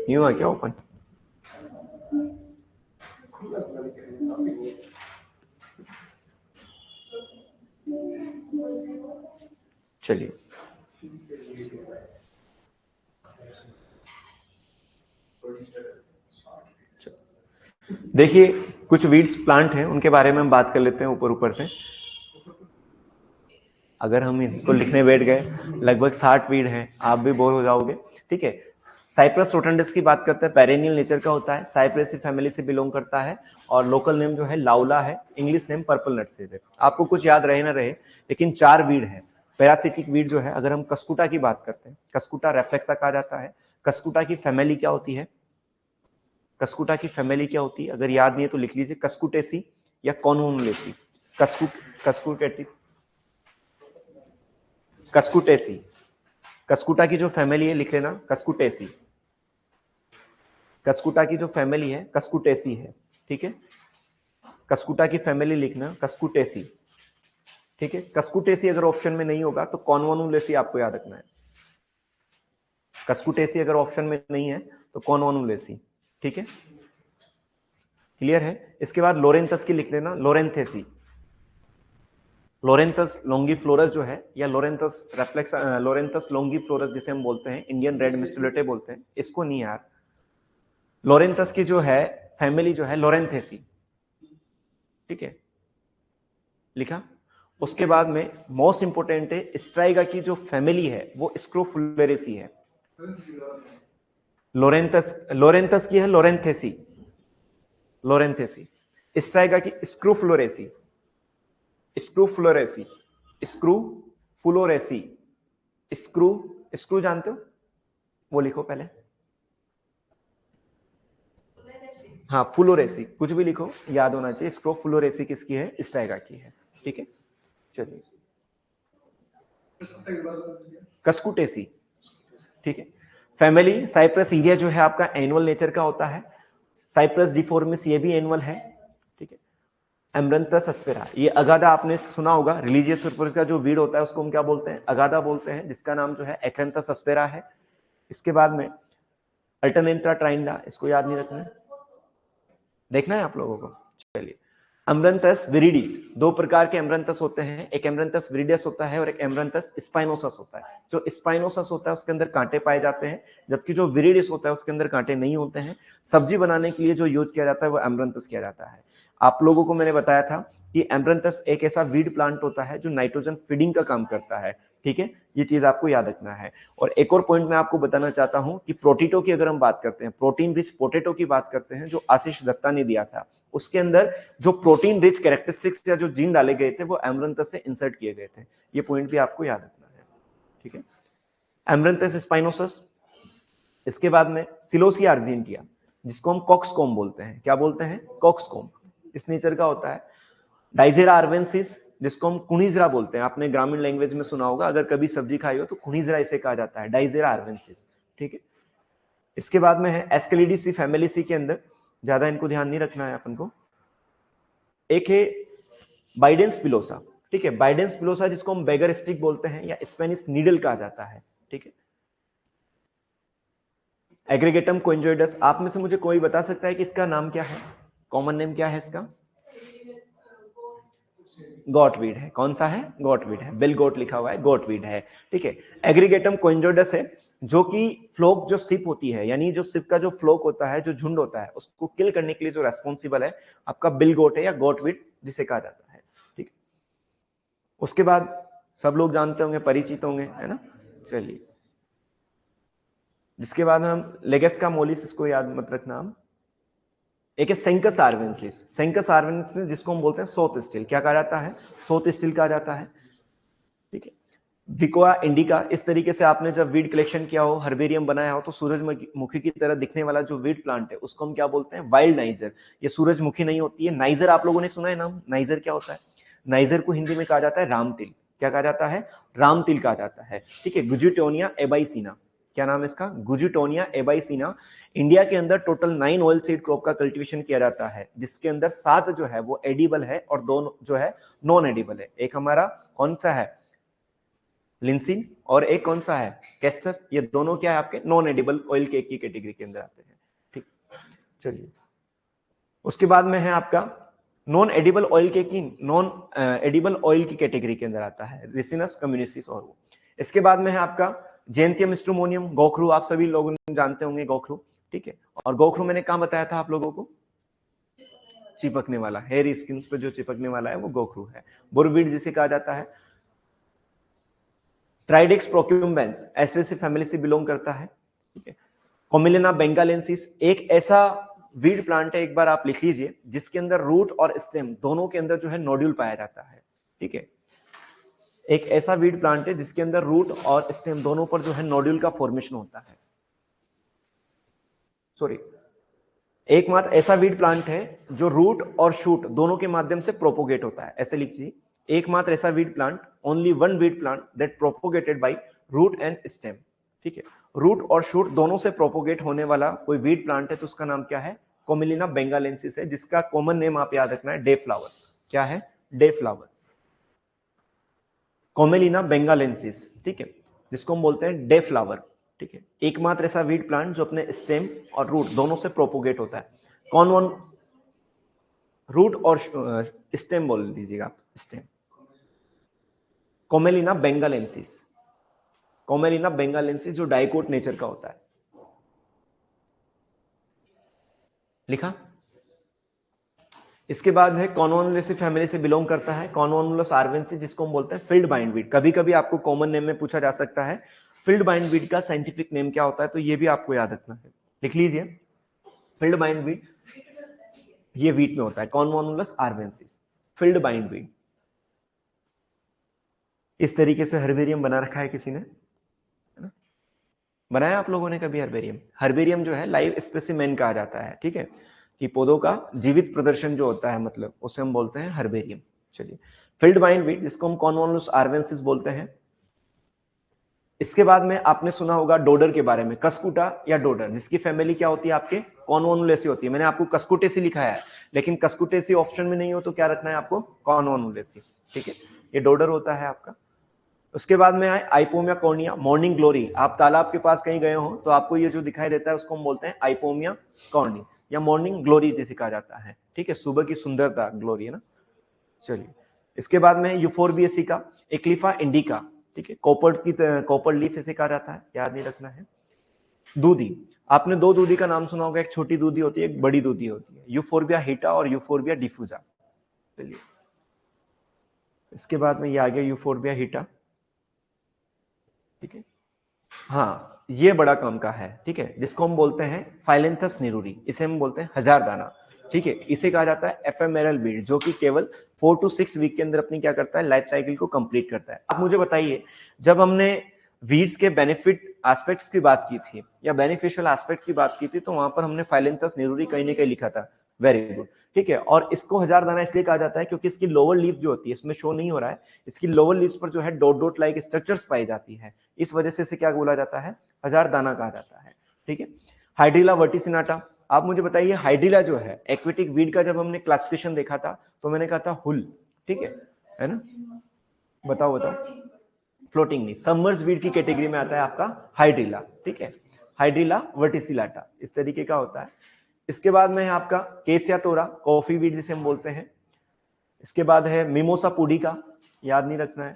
ये हुआ क्या ओपन? चलिए, देखिए कुछ वीड्स प्लांट हैं, उनके बारे में हम बात कर लेते हैं ऊपर ऊपर से। अगर हम इनको लिखने बैठ गए, लगभग 60 वीड हैं, आप भी बोर हो जाओगे। ठीक है, साइप्रस रोटंडस की बात करते हैं, पेरेनियल नेचर का होता है, साइप्रेसी फैमिली से बिलोंग करता है और लोकल नेम जो है लाउला है, इंग्लिश नेम पर्पल नट्सेज है। आपको कुछ याद रहे ना रहे, लेकिन 4 वीड है। पैरासिटिक वीड जो है, अगर हम कस्कुटा की बात करते हैं, कस्कुटा रेफ्लेक्सा कहा जाता है। कस्कुटा की फैमिली क्या होती है? कस्कुटा की फैमिली क्या होती है? अगर याद नहीं है तो लिख लीजिए, कस्कुटेसी या कॉनवोनुलेसी। कस्कुटेसी। कस्कुटा की जो फैमिली है लिख लेना, कस्कुटेसी। कस्कुटा की जो फैमिली है कस्कुटेसी है। ठीक है, कस्कुटा की फैमिली लिखना, कस्कुटेसी। ठीक है, कस्कुटेसी अगर ऑप्शन में नहीं होगा तो कॉनवोनुलेसी आपको याद रखना है। कस्कुटेसी अगर ऑप्शन में नहीं है तो कॉनवोनुलेसी। ठीक है, क्लियर है? इसके बाद लोरेंथस की लिख लेना, लोरेंथेसी। लोरेंथस लॉन्गिफ्लोरस जो है, या लोरेंथस रेफ्लेक्स, लोरेंथस लॉन्गिफ्लोरस जिसे हम बोलते हैं, इंडियन रेड मिस्टुलेटे बोलते हैं इसको, नहीं यार। लोरेंथस की जो है फैमिली जो है लोरेंथेसी। ठीक है, लिखा। उसके बाद में मोस्ट इंपोर्टेंट है, स्ट्राइगा की जो फैमिली है वो स्क्रोफुलेरेसी है। लोरेंथस की है लोरेंथेसी, लोरेंथेसी। स्ट्राइगा की स्क्रूफ्लोरेसी, स्क्रूफ्लोरेसी, स्क्रूफ्लोरेसी। स्क्रू जानते हो? वो लिखो पहले। हाँ, फ्लोरेसी, कुछ भी लिखो, याद होना चाहिए। स्क्रोफ्लोरेसी किसकी है? स्ट्राइगा की है। ठीक है, चलिए, कस्कुटेसी। ठीक है, फैमिली साइप्रस एरिया जो है आपका एनुअल नेचर का होता है। साइप्रस डिफॉर्मिस ये भी एनुअल है। ठीक है, एमरंथस अस्पेरा, ये अगाधा आपने सुना होगा, रिलीजियस पर्पस का जो वीड होता है उसको हम क्या बोलते हैं? अगाधा बोलते हैं, जिसका नाम जो है एक्रेंथस अस्पेरा है। इसके बाद में अल्टरनेंथ्रा ट्राइंडा, इसको याद नहीं रखना है, देखना है आप लोगों को। चलिए, एमरंथस विरिडिस, 2 प्रकार के एमरंथस होते हैं, एक एमरंथस विरिडिस होता है और एक एमरंथस स्पाइनोसस होता है। जो स्पाइनोसस होता है उसके अंदर कांटे पाए जाते हैं, जबकि जो विरिडिस होता है उसके अंदर कांटे नहीं होते हैं। सब्जी बनाने के लिए जो यूज किया जाता है वो एमरंथस किया जाता है। आप लोगों को मैंने बताया था कि एमरंथस एक ऐसा वीड प्लांट होता है जो नाइट्रोजन फीडिंग का काम करता है। ठीक है, ये चीज आपको याद रखना है। और एक और पॉइंट मैं आपको बताना चाहता हूं कि प्रोटीटो की अगर हम बात करते हैं, प्रोटीन रिच पोटैटो की बात करते हैं जो आशीष दत्ता ने दिया था, उसके अंदर जो प्रोटीन रिच कैरेक्टरिस्टिक्स या जो जीन डाले गए थे वो एमरंथस से इंसर्ट किए गए थे। ये पॉइंट भी आपको याद रखना है। ठीक है, एमरंथस स्पाइनोसस। इसके बाद में सिलोसिया अर्जेंटिया, जिसको हम कॉक्सकॉम बोलते हैं। क्या बोलते हैं? कॉक्सकॉम, इस नेचर का होता है। डाइजेरा आर्वेंसिस, जिसको हम कुनीजरा बोलते हैं, आपने ग्रामीण लैंग्वेज में सुना होगा, अगर कभी सब्जी खाई हो तो कुनीजरा इसे कहा जाता है, डाइजेरा आर्वेंसिस। ठीक है, इसके बाद में है एस्केलिडीसी फैमिली सी के अंदर, ज्यादा इनको ध्यान नहीं रखना है अपन को। एक है बाइडेंस पिलोसा। ठीक है, बाइडेंस पिलोसा जिसको हम बेगर स्टिक बोलते हैं या स्पेनिश नीडल कहा जाता है। ठीक है, एग्रीगेटम कोएंजोइडस, आप में से मुझे कोई बता सकता है कि इसका नाम क्या है? कॉमन नेम क्या है इसका? गॉटवीड है। कौन सा है? गॉटवीड है, बिल गोट लिखा हुआ है, गॉटवीड है। ठीक है, एग्रीगेटम कोएंजोइडस है, जो कि फ्लोक जो सिप होती है, यानी जो सिप का जो फ्लोक होता है, जो झुंड होता है, उसको किल करने के लिए जो रेस्पॉन्सिबल है आपका बिल गोट है या गॉटवीड जिसे कहा जाता है। ठीक है, उसके बाद सब लोग जानते होंगे, परिचित होंगे, है ना? चलिए, जिसके बाद हम लेगेस्का मोलिस, इसको याद मत रखना हम। एक है सेंकस आर्वेंसिस। सेंकस आर्वेंसिस जिसको हम बोलते हैं सोथ स्टिल, क्या कहा जाता है? सोथ स्टिल कहा जाता है, ठीक है। विकोआ इंडिका, इस तरीके से आपने जब वीड कलेक्शन किया हो, हर्बेरियम बनाया हो, तो सूरजमुखी की तरह दिखने वाला जो वीड प्लांट है उसको हम क्या बोलते हैं? Wild niger. ये सूरजमुखी नहीं होती है। नाइजर आप लोगों ने सुना है नाम? नाइजर क्या होता है? नाइजर को हिंदी में कहा जाता है रामतिल। क्या कहा जाता है? रामतिल कहा जाता है, ठीक है। गुजिटोनिया एबाइसिना, क्या नाम है इसका? गुजिटोनिया एबाइसिना। इंडिया के अंदर टोटल 9 ऑयल सीड क्रॉप का कल्टीवेशन किया जाता है, जिसके अंदर 7 जो है वो एडिबल है और 2 जो है नॉन एडिबल है। एक हमारा कौन सा है? लिंसिन, और एक कौन सा है? कैस्टर। ये दोनों क्या है आपके? नॉन एडिबल ऑयल केक की कैटेगरी के अंदर आते हैं, ठीक। चलिए, उसके बाद में है आपका नॉन एडिबल ऑयल केक की, नॉन एडिबल ऑयल की कैटेगरी के अंदर आता है रिसिनस कम्युनिसिस। और वो इसके बाद में है आपका जेंथियम स्ट्रोमोनियम, गोखरू। आप सभी लोग जानते होंगे गोखरू, ठीक है। और गोखरू मैंने कहां बताया था आप लोगों को? चिपकने वाला, हेयर स्किन पे जो चिपकने वाला है वो गोखरू है। बुरवीड जिसे कहा जाता है। ट्राइडेक्स प्रोक्यूम्बेंस एस्ट्रेसी फैमिली से बिलोंग करता है, ठीक है। कोमिलेना बेंगालेंसिस एक ऐसा वीड प्लांट है, एक बार आप लिख लीजिए, जिसके अंदर रूट और स्टेम दोनों के अंदर जो है नोड्यूल पाया जाता है, ठीक है। एक ऐसा वीड प्लांट है जिसके अंदर रूट और स्टेम दोनों पर जो है नोड्यूल का फॉर्मेशन होता है। सॉरी, एकमात्र ऐसा वीड प्लांट है जो रूट और शूट दोनों के माध्यम से प्रोपोगेट होता है, ऐसे लिखिए। एकमात्र ऐसा weed plant, only one weed plant that propagated by root and stem, ठीक है। रूट और शूट दोनों से प्रोपोगेट होने वाला कोई वीड प्लांट है तो उसका नाम क्या है? कोमिलिना बेंगालेंसिस है, जिसका कॉमन नेम आप याद रखना है, डे फ्लावर। क्या है? डे फ्लावर, कोमेलिना बेंगालेंसिस, ठीक है, जिसको हम बोलते हैं डे फ्लावर, ठीक है। एकमात्र ऐसा वीड प्लांट जो अपने स्टेम और रूट दोनों से प्रोपोगेट होता है। कौन? रूट और स्टेम बोल दीजिएगा आप, स्टेम। कोमेलिना बेंगालेंसिस, कोमेलिना बेंगालेंसिस जो डाइकोट नेचर का होता है। लिखा? इसके बाद है कॉनवोनुलेसी फैमिली से बिलोंग करता है, कॉनवोनुलस आर्वेंसी, जिसको हम बोलते हैं फील्ड बाइंड वीड। कभी कभी आपको कॉमन नेम में पूछा जा सकता है फील्ड बाइंड वीड का साइंटिफिक नेम क्या होता है, तो ये भी आपको याद रखना है, लिख लीजिए। फील्ड बाइंड वीड ये वीट में होता है, कॉनवोनुलस आर्वेंसिस, फील्ड बाइंड वीड। इस तरीके से हर्बेरियम बना रखा है किसी ने, है ना? बनाया आप लोगों ने कभी हर्बेरियम? हर्बेरियम जो है लाइव स्पेसिमेन कहा जाता है, ठीक है, कि पौधों का जीवित प्रदर्शन जो होता है, मतलब उसे हम बोलते हैं हर्बेरियम। चलिए, फील्ड बाइंड वीड जिसको हम कॉनवोनुलस आर्वेंसिस बोलते हैं। इसके बाद में आपने सुना होगा डोडर के बारे में, कस्कुटा या डोडर, जिसकी फैमिली क्या होती है आपके? कॉनवोनुलेसी होती है। मैंने आपको कस्कुटेसी लिखा है, लेकिन कस्कुटेसी ऑप्शन में नहीं हो तो क्या रखना है आपको? कॉनवोनुलेसी, ठीक है। ये डोडर होता है आपका। उसके बाद में आए आइपोमिया कॉर्निया, मॉर्निंग ग्लोरी। आप तालाब के पास कहीं गए हो तो आपको ये जो दिखाई देता है उसको हम बोलते हैं आइपोमिया कॉर्नी या मॉर्निंग ग्लोरी जिसे कहा जाता है, ठीक है। सुबह की सुंदरता, ग्लोरी, है ना। चलिए, इसके बाद में यूफोरबिएसी का एक्लिफा इंडिका, ठीक है, कॉपर लीफ इसे कहा जाता है, याद नहीं रखना है। दूधी, आपने दो दूधी का नाम सुना होगा, एक छोटी दूधी होती है, एक बड़ी दूधी होती है, यूफोरबिया हिटा और यूफोरबिया डिफ्यूजा। चलिए, इसके बाद में ये आ गया यूफोरबिया हिटा, ठीक है। हाँ, ये बड़ा काम का है, ठीक है, जिसको हम बोलते हैं फाइलेंथस निरूरी, इसे हम बोलते हैं हजार दाना, ठीक है। इसे कहा जाता है एफेमेरल बीड, जो कि केवल 4 to 6 वीक के अंदर अपनी क्या करता है? लाइफ साइकिल को कंप्लीट करता है। आप मुझे बताइए, जब हमने वीड्स के बेनिफिट एस्पेक्ट्स की बात की थी या बेनिफिशियल एस्पेक्ट की बात की थी, तो वहां पर हमने फाइलेंथस निरूरी कहीं ना कहीं लिखा था। वेरी गुड, ठीक है। और इसको हजार दाना इसलिए कहा जाता है क्योंकि इसकी लोअर लीफ जो होती है, इसमें शो नहीं हो रहा है, इसकी लोअर लीफ पर जो है डॉट डॉट लाइक स्ट्रक्चर्स पाई जाती है, इस वजह से इसे क्या बोला जाता है? हजार दाना कहा जाता है, ठीक है। हाइड्रिला वर्टिसिनाटा, आप मुझे बताइए, हाइड्रिला जो है एक्वेटिक वीड का जब हमने क्लासिफिकेशन देखा था तो मैंने कहा था हुल, ठीक है ना? बताओ बताओ। फ्लोटिंग नहीं, सबमर्ज वीड की कैटेगरी में आता है आपका हाइड्रिला, ठीक है। हाइड्रिला वर्टिसिलाटा इस तरीके का होता है। इसके बाद में है आपका केसिया टोरा, कॉफी वीड जिसे हम बोलते हैं। इसके बाद है मिमोसा पुडिका, याद नहीं रखना है।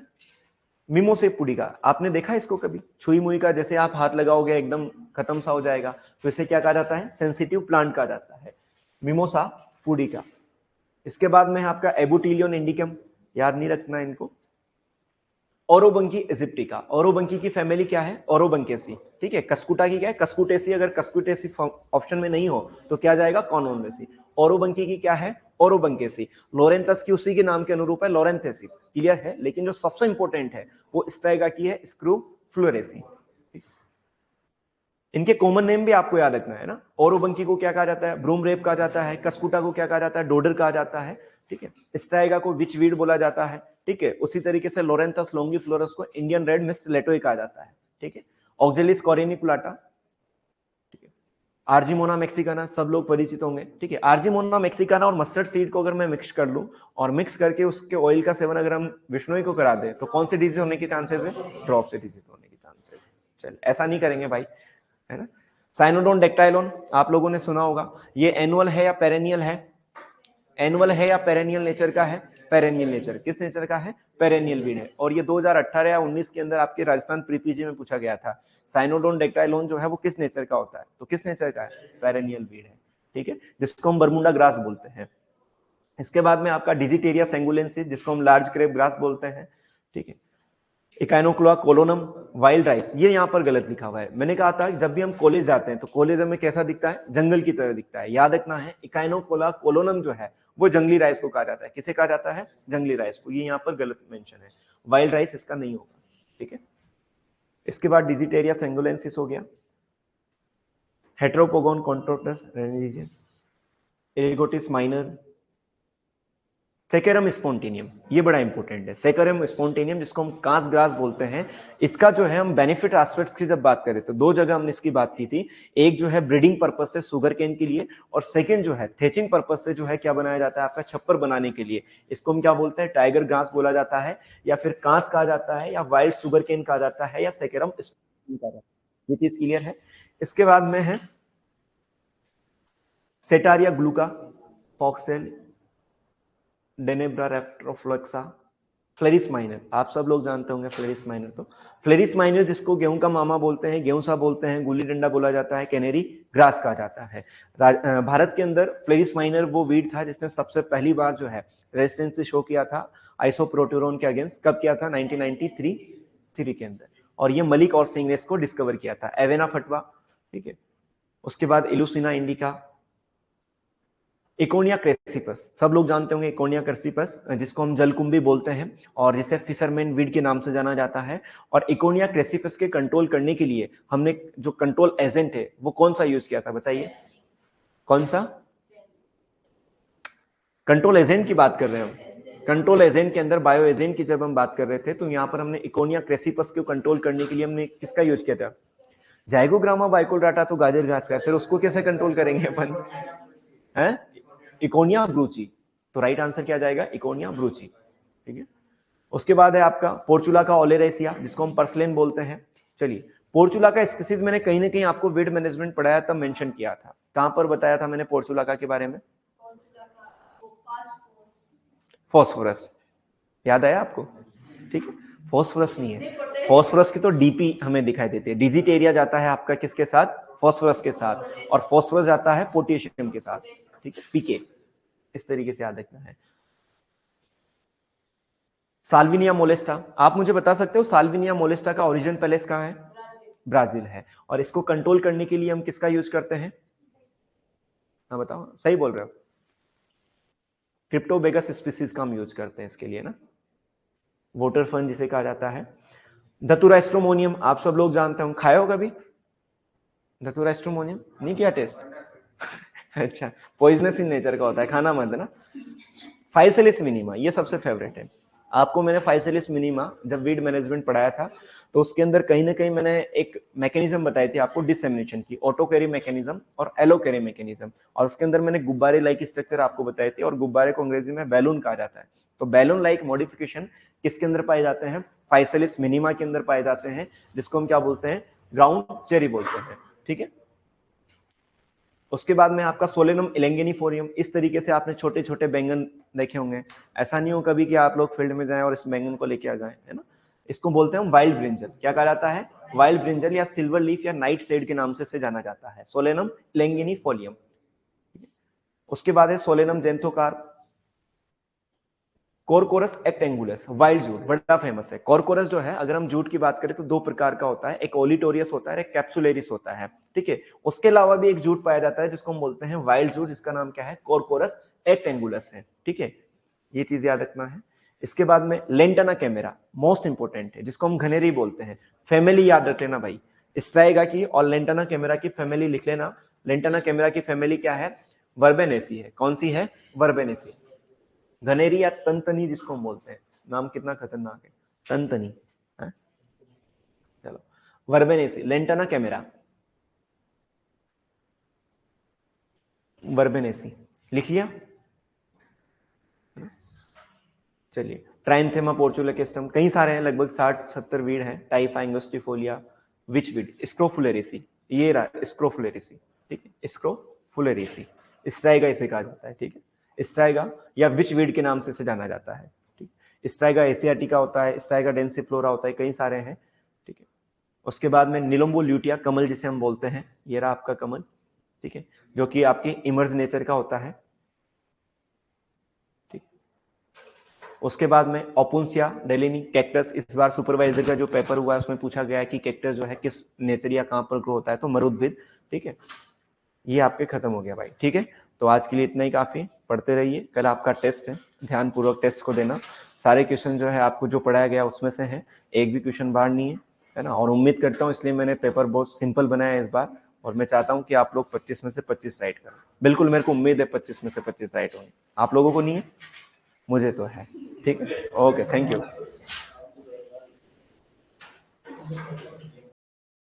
मिमोसे पुडिका, आपने देखा इसको कभी? छुई मुई का जैसे आप हाथ लगाओगे एकदम खत्म सा हो जाएगा, तो इसे क्या कहा जाता है? सेंसिटिव प्लांट कहा जाता है, मिमोसा पुडिका। इसके बाद में है आपका एबुटीलियन इंडिकम, याद नहीं रखना इनको। ओरोबंकी इजिप्टिका, ओरोबंकी की फैमिली क्या है, ओरोबंकेसी, ठीक है। कस्कुटा की क्या है, कस्कुटेसी, अगर कस्कुटेसी ऑप्शन में नहीं हो तो क्या जाएगा, कॉनोनेसी। ओरोबंकी की क्या है, ओरोबंकेसी। लोरेंथस की उसी के नाम के अनुरूप है, लोरेंथेसी, क्लियर है। लेकिन जो सबसे इंपॉर्टेंट है वो स्ट्राइगा की है, स्क्रू फ्लोरेसी। इनके कॉमन नेम भी आपको याद रखना है ना। ओरोबंकी को क्या कहा जाता है, ब्रूम रेप कहा जाता है। कस्कुटा को क्या कहा जाता है, डोडर कहा जाता है, ठीक है। स्ट्राइगा को विच वीड बोला जाता है, ठीक है। उसी तरीके से लोरेंथस लॉन्गिफ्लोरस को इंडियन रेड मिस्ट लेटोई कहा जाता है, ठीक है। ऑक्जेलिस कॉरेनिकुलाटा, ठीक है। आर्जिमोना मैक्सिकाना सब लोग परिचित होंगे, ठीक है। आर्जिमोना मैक्सिकाना और मस्टर्ड सीड को अगर मैं मिक्स कर लूं और मिक्स करके उसके ऑयल का सेवन अगर हम विष्णुई को करा दें तो कौन सी डिजीज होने की चांसेस है, ड्रॉप से डिजीज होने की चांसेस है। चल ऐसा नहीं करेंगे भाई, है ना। साइनोडोन डेक्टाइलोन आप लोगों ने सुना होगा, ये एनुअल है या पेरेनियल है, एनुअल है या पेरेनियल नेचर का है, पेरेनियल नेचर। किस नेचर का है, पेरेनियल वीड है। और ये 2018 या 19 के अंदर आपके राजस्थान प्रीपीजी में पूछा गया था, साइनोडोन डेक्टाइलोन जो है वो किस नेचर का होता है, तो किस नेचर का है, पेरेनियल वीड है, ठीक है, जिसको हम बरमुंडा ग्रास बोलते हैं। इसके बाद में आपका डिजिटेरिया सेंगुलेंसिस, जिसको हम लार्ज क्रेप ग्रास बोलते हैं, ठीक है। इकाइनोक्लोआ कोलोनम वाइल्ड राइस, ये यहाँ पर गलत लिखा हुआ है। मैंने कहा था जब भी हम कॉलेज जाते हैं तो कॉलेज हमें कैसा दिखता है, जंगल की तरह दिखता है। याद रखना है, इकाइनोक्लोआ कोलोनम जो है वो जंगली राइस को कहा जाता है। किसे कहा जाता है, जंगली राइस को। ये यहाँ पर गलत मेंशन है, वाइल्ड राइस इसका नहीं होगा, ठीक है। इसके बाद डिजिटेरिया सेंगुलेंसिस हो गया, हेट्रोपोगोन कॉन्ट्रोटस एगोटिस माइनर, सेकेरम स्पॉन्टेनियम, ये बड़ा इंपॉर्टेंट है। सेकेरम स्पॉन्टेनियम जिसको हम कांस ग्रास बोलते हैं, इसका जो है हम बेनिफिट एस्पेक्ट्स की जब बात करें तो दो जगह हमने इसकी बात की थी। एक जो है ब्रीडिंग पर्पस से शुगर केन के लिए, और सेकंड जो है थेचिंग पर्पस से जो है क्या बनाया जाता है, आपका छप्पर बनाने के लिए। इसको हम क्या बोलते हैं, टाइगर ग्रास बोला जाता है, या फिर कांस कहा जाता है, या वाइल्ड शुगर केन कहा जाता है, या सेकेरम कहा जाता है। ये चीज क्लियर है। इसके बाद में है सेटारिया ग्लूका, फॉक्सेल, डेनेब्रा रेप्ट्रोफ्लेक्सा, फ्लेरिस माइनर, आप सब लोग जानते होंगे फ्लेरिस माइनर। तो फ्लेरिस माइनर जिसको गेहूं का मामा बोलते हैं, गेहूं सा बोलते हैं, गुल्ली डंडा बोला जाता है, कैनेरी ग्रास कहा जाता है। भारत के अंदर फ्लेरिस माइनर वो वीड था जिसने सबसे पहली बार जो है रेजिस्टेंस शो किया था आइसोप्रोट्यूरोन के अगेंस्ट। कब किया था, 1993 के अंदर। और ये मलिक और सिंह ने इसको डिस्कवर किया था। एवेना फटवा, ठीक है। उसके बाद इलुसिना इंडिका, इकोनिया क्रेसिपस, सब लोग जानते होंगे इकोनिया क्रेसिपस, जिसको हम जलकुंभी बोलते हैं और जिसे फिशरमैन वीड के नाम से जाना जाता है। और इकोनिया क्रेसिपस के कंट्रोल करने के लिए हमने जो कंट्रोल एजेंट है वो कौन सा यूज किया था, बताइए कौन सा। कंट्रोल एजेंट की बात कर रहे हैं हम। कंट्रोल एजेंट के अंदर बायो एजेंट की जब हम बात कर रहे थे तो यहाँ पर हमने इकोनिया क्रेसिपस को कंट्रोल करने के लिए हमने किसका यूज किया था, जाइगोग्रामा बाइकोडाटा, तो गाजर घास का। फिर उसको कैसे कंट्रोल करेंगे अपन, है इकोनिया ब्रूची। तो राइट आंसर क्या जाएगा, इकोनिया ब्रूची, ठीक है। उसके बाद है आपका पोर्चुला का ओलेरेसिया, जिसको हम पर्सलेन बोलते हैं। चलिए, पोर्चुला का स्पीसीज मैंने कहीं ना कहीं आपको वीड मैनेजमेंट पढ़ाया तब मेंशन किया था। कहां पर बताया था मैंने पोर्चुला के बारे में, फॉस्फोरस, याद आया आपको, ठीक है। फॉस्फोरस नहीं है, फॉस्फोरस की तो डीपी हमें दिखाई देती है। डिजिटेरिया जाता है आपका किसके साथ, फॉस्फोरस के साथ, और फॉस्फोरस जाता है पोटेशियम के साथ, ठीक है, पीके। इस तरीके से याद रखना है। साल्विनिया मोलेस्टा, आप मुझे बता सकते हो साल्विनिया मोलेस्टा का ओरिजिन पैलेस कहाँ है, ब्राजील है। और इसको कंट्रोल करने के लिए हम किसका यूज करते हैं, हाँ बताओ, सही बोल रहे हो, क्रिप्टोबेगस स्पीसीज का हम यूज करते हैं इसके लिए ना। वोटर फंड जिसे कहा जाता है। धतूरा एस्ट्रोमोनियम आप सब लोग जानते हो, खाए हो कभी धतूरा एस्ट्रोमोनियम, नहीं किया टेस्ट अच्छा, पॉइजनस इन नेचर का होता है, खाना मत ना। फाइसेलिस मिनिमा, ये सबसे फेवरेट है। आपको मैंने फाइसेलिस मिनिमा जब वीड मैनेजमेंट पढ़ाया था तो उसके अंदर कहीं ना कहीं मैंने एक मैकेनिज्म बताई थी आपको डिसेमिनेशन की, ऑटो कैरी मैकेनिज्म और एलो कैरी मैकेनिज्म। और उसके अंदर मैंने गुब्बारे लाइक स्ट्रक्चर आपको बताए थे, और गुब्बारे को अंग्रेजी में बैलून कहा जाता है। तो बैलून लाइक मॉडिफिकेशन किसके अंदर पाए जाते हैं, फाइसेलिस मिनिमा के अंदर पाए जाते हैं, जिसको हम क्या बोलते हैं, ग्राउंड चेरी बोलते हैं, ठीक है। उसके बाद में आपका सोलेनम इलेंगेनिफोरियम, इस तरीके से आपने छोटे छोटे बैंगन देखे होंगे। ऐसा नहीं हो कभी कि आप लोग फील्ड में जाएं और इस बैंगन को लेके आ जाएं, है ना। इसको बोलते हैं वाइल्ड ब्रिंजल, क्या कहा जाता है, वाइल्ड ब्रिंजल, या सिल्वर लीफ या नाइट शेड के नाम से जाना जाता है, सोलेनम इलेंगेनिफोलियम। उसके बाद है सोलेनम जेंथोकार, कोरकोरस एक्टेंगुलस, वाइल्ड जूट बड़ा फेमस है। कोरकोरस जो है, अगर हम जूट की बात करें तो दो प्रकार का होता है, एक ओलिटोरियस होता है, एक कैप्सुलेरिस होता है, ठीक है। उसके अलावा भी एक जूट पाया जाता है जिसको हम बोलते हैं वाइल्ड जूट, जिसका नाम क्या है, कोरकोरस एक्टेंगुलस है, ठीक है। ये चीज याद रखना है। इसके बाद में लेंटाना कैमेरा मोस्ट इंपोर्टेंट है, जिसको हम घनेरी बोलते हैं। फैमिली याद रख लेना भाई, स्ट्राइगा की और लेंटाना कैमेरा की फैमिली लिख लेना। लेंटाना कैमेरा की फैमिली क्या है, वर्बेनेसी है। कौन सी है, वर्बेनेसी। घनेरी या तंतनी जिसको हम बोलते हैं, नाम कितना खतरनाक है, तंतनी है? चलो, वर्बेनेसी, लेंटाना कैमेरा, वर्बेनेसी लिख लिया। चलिए, ट्राइंथेमा पोर्चुलाकेस्टम, कई सारे हैं, लगभग 60-70 वीड हैं। टाइफा एंगोस्टिफोलिया, विच वीड, स्क्रोफुलेरेसी, ये रहा स्क्रोफुलेरेसी, ठीक है, स्क्रोफुलेरेसी। स्ट्राइगा इसे कहा जाता है, ठीक है, स्ट्राइगा या विच वीड के नाम से इसे जाना जाता है, ठीक। स्ट्राइगा एशियाटिका होता है, स्ट्राइगा डेंसिफ्लोरा होता है, कई सारे हैं, ठीक है। उसके बाद में निलोम्बो ल्यूटिया, कमल जिसे हम बोलते हैं, ये रहा आपका कमल, ठीक है, जो कि आपकी इमर्ज नेचर का होता है, ठीक। उसके बाद में ओपुन्सिया डेलिनी, कैक्टस। इस बार सुपरवाइजर का जो पेपर हुआ है उसमें पूछा गया है कि कैक्टस जो है किस नेचर या कहां पर ग्रो होता है, तो मरुद्भिद, ठीक है। ये आपके खत्म हो गया भाई, ठीक है। तो आज के लिए इतना ही काफी, पढ़ते रहिए। कल आपका टेस्ट है, ध्यान पूर्वक टेस्ट को देना। सारे क्वेश्चन जो है आपको जो पढ़ाया गया उसमें से है, एक भी क्वेश्चन बाहर नहीं है ना। और उम्मीद करता हूँ, इसलिए मैंने पेपर बहुत सिंपल बनाया है इस बार, और मैं चाहता हूँ कि आप लोग 25 में से 25 राइट करें। बिल्कुल, मेरे को उम्मीद है 25 में से 25 राइट होंगे। आप लोगों को नहीं है? मुझे तो है, ठीक है। Okay, thank you.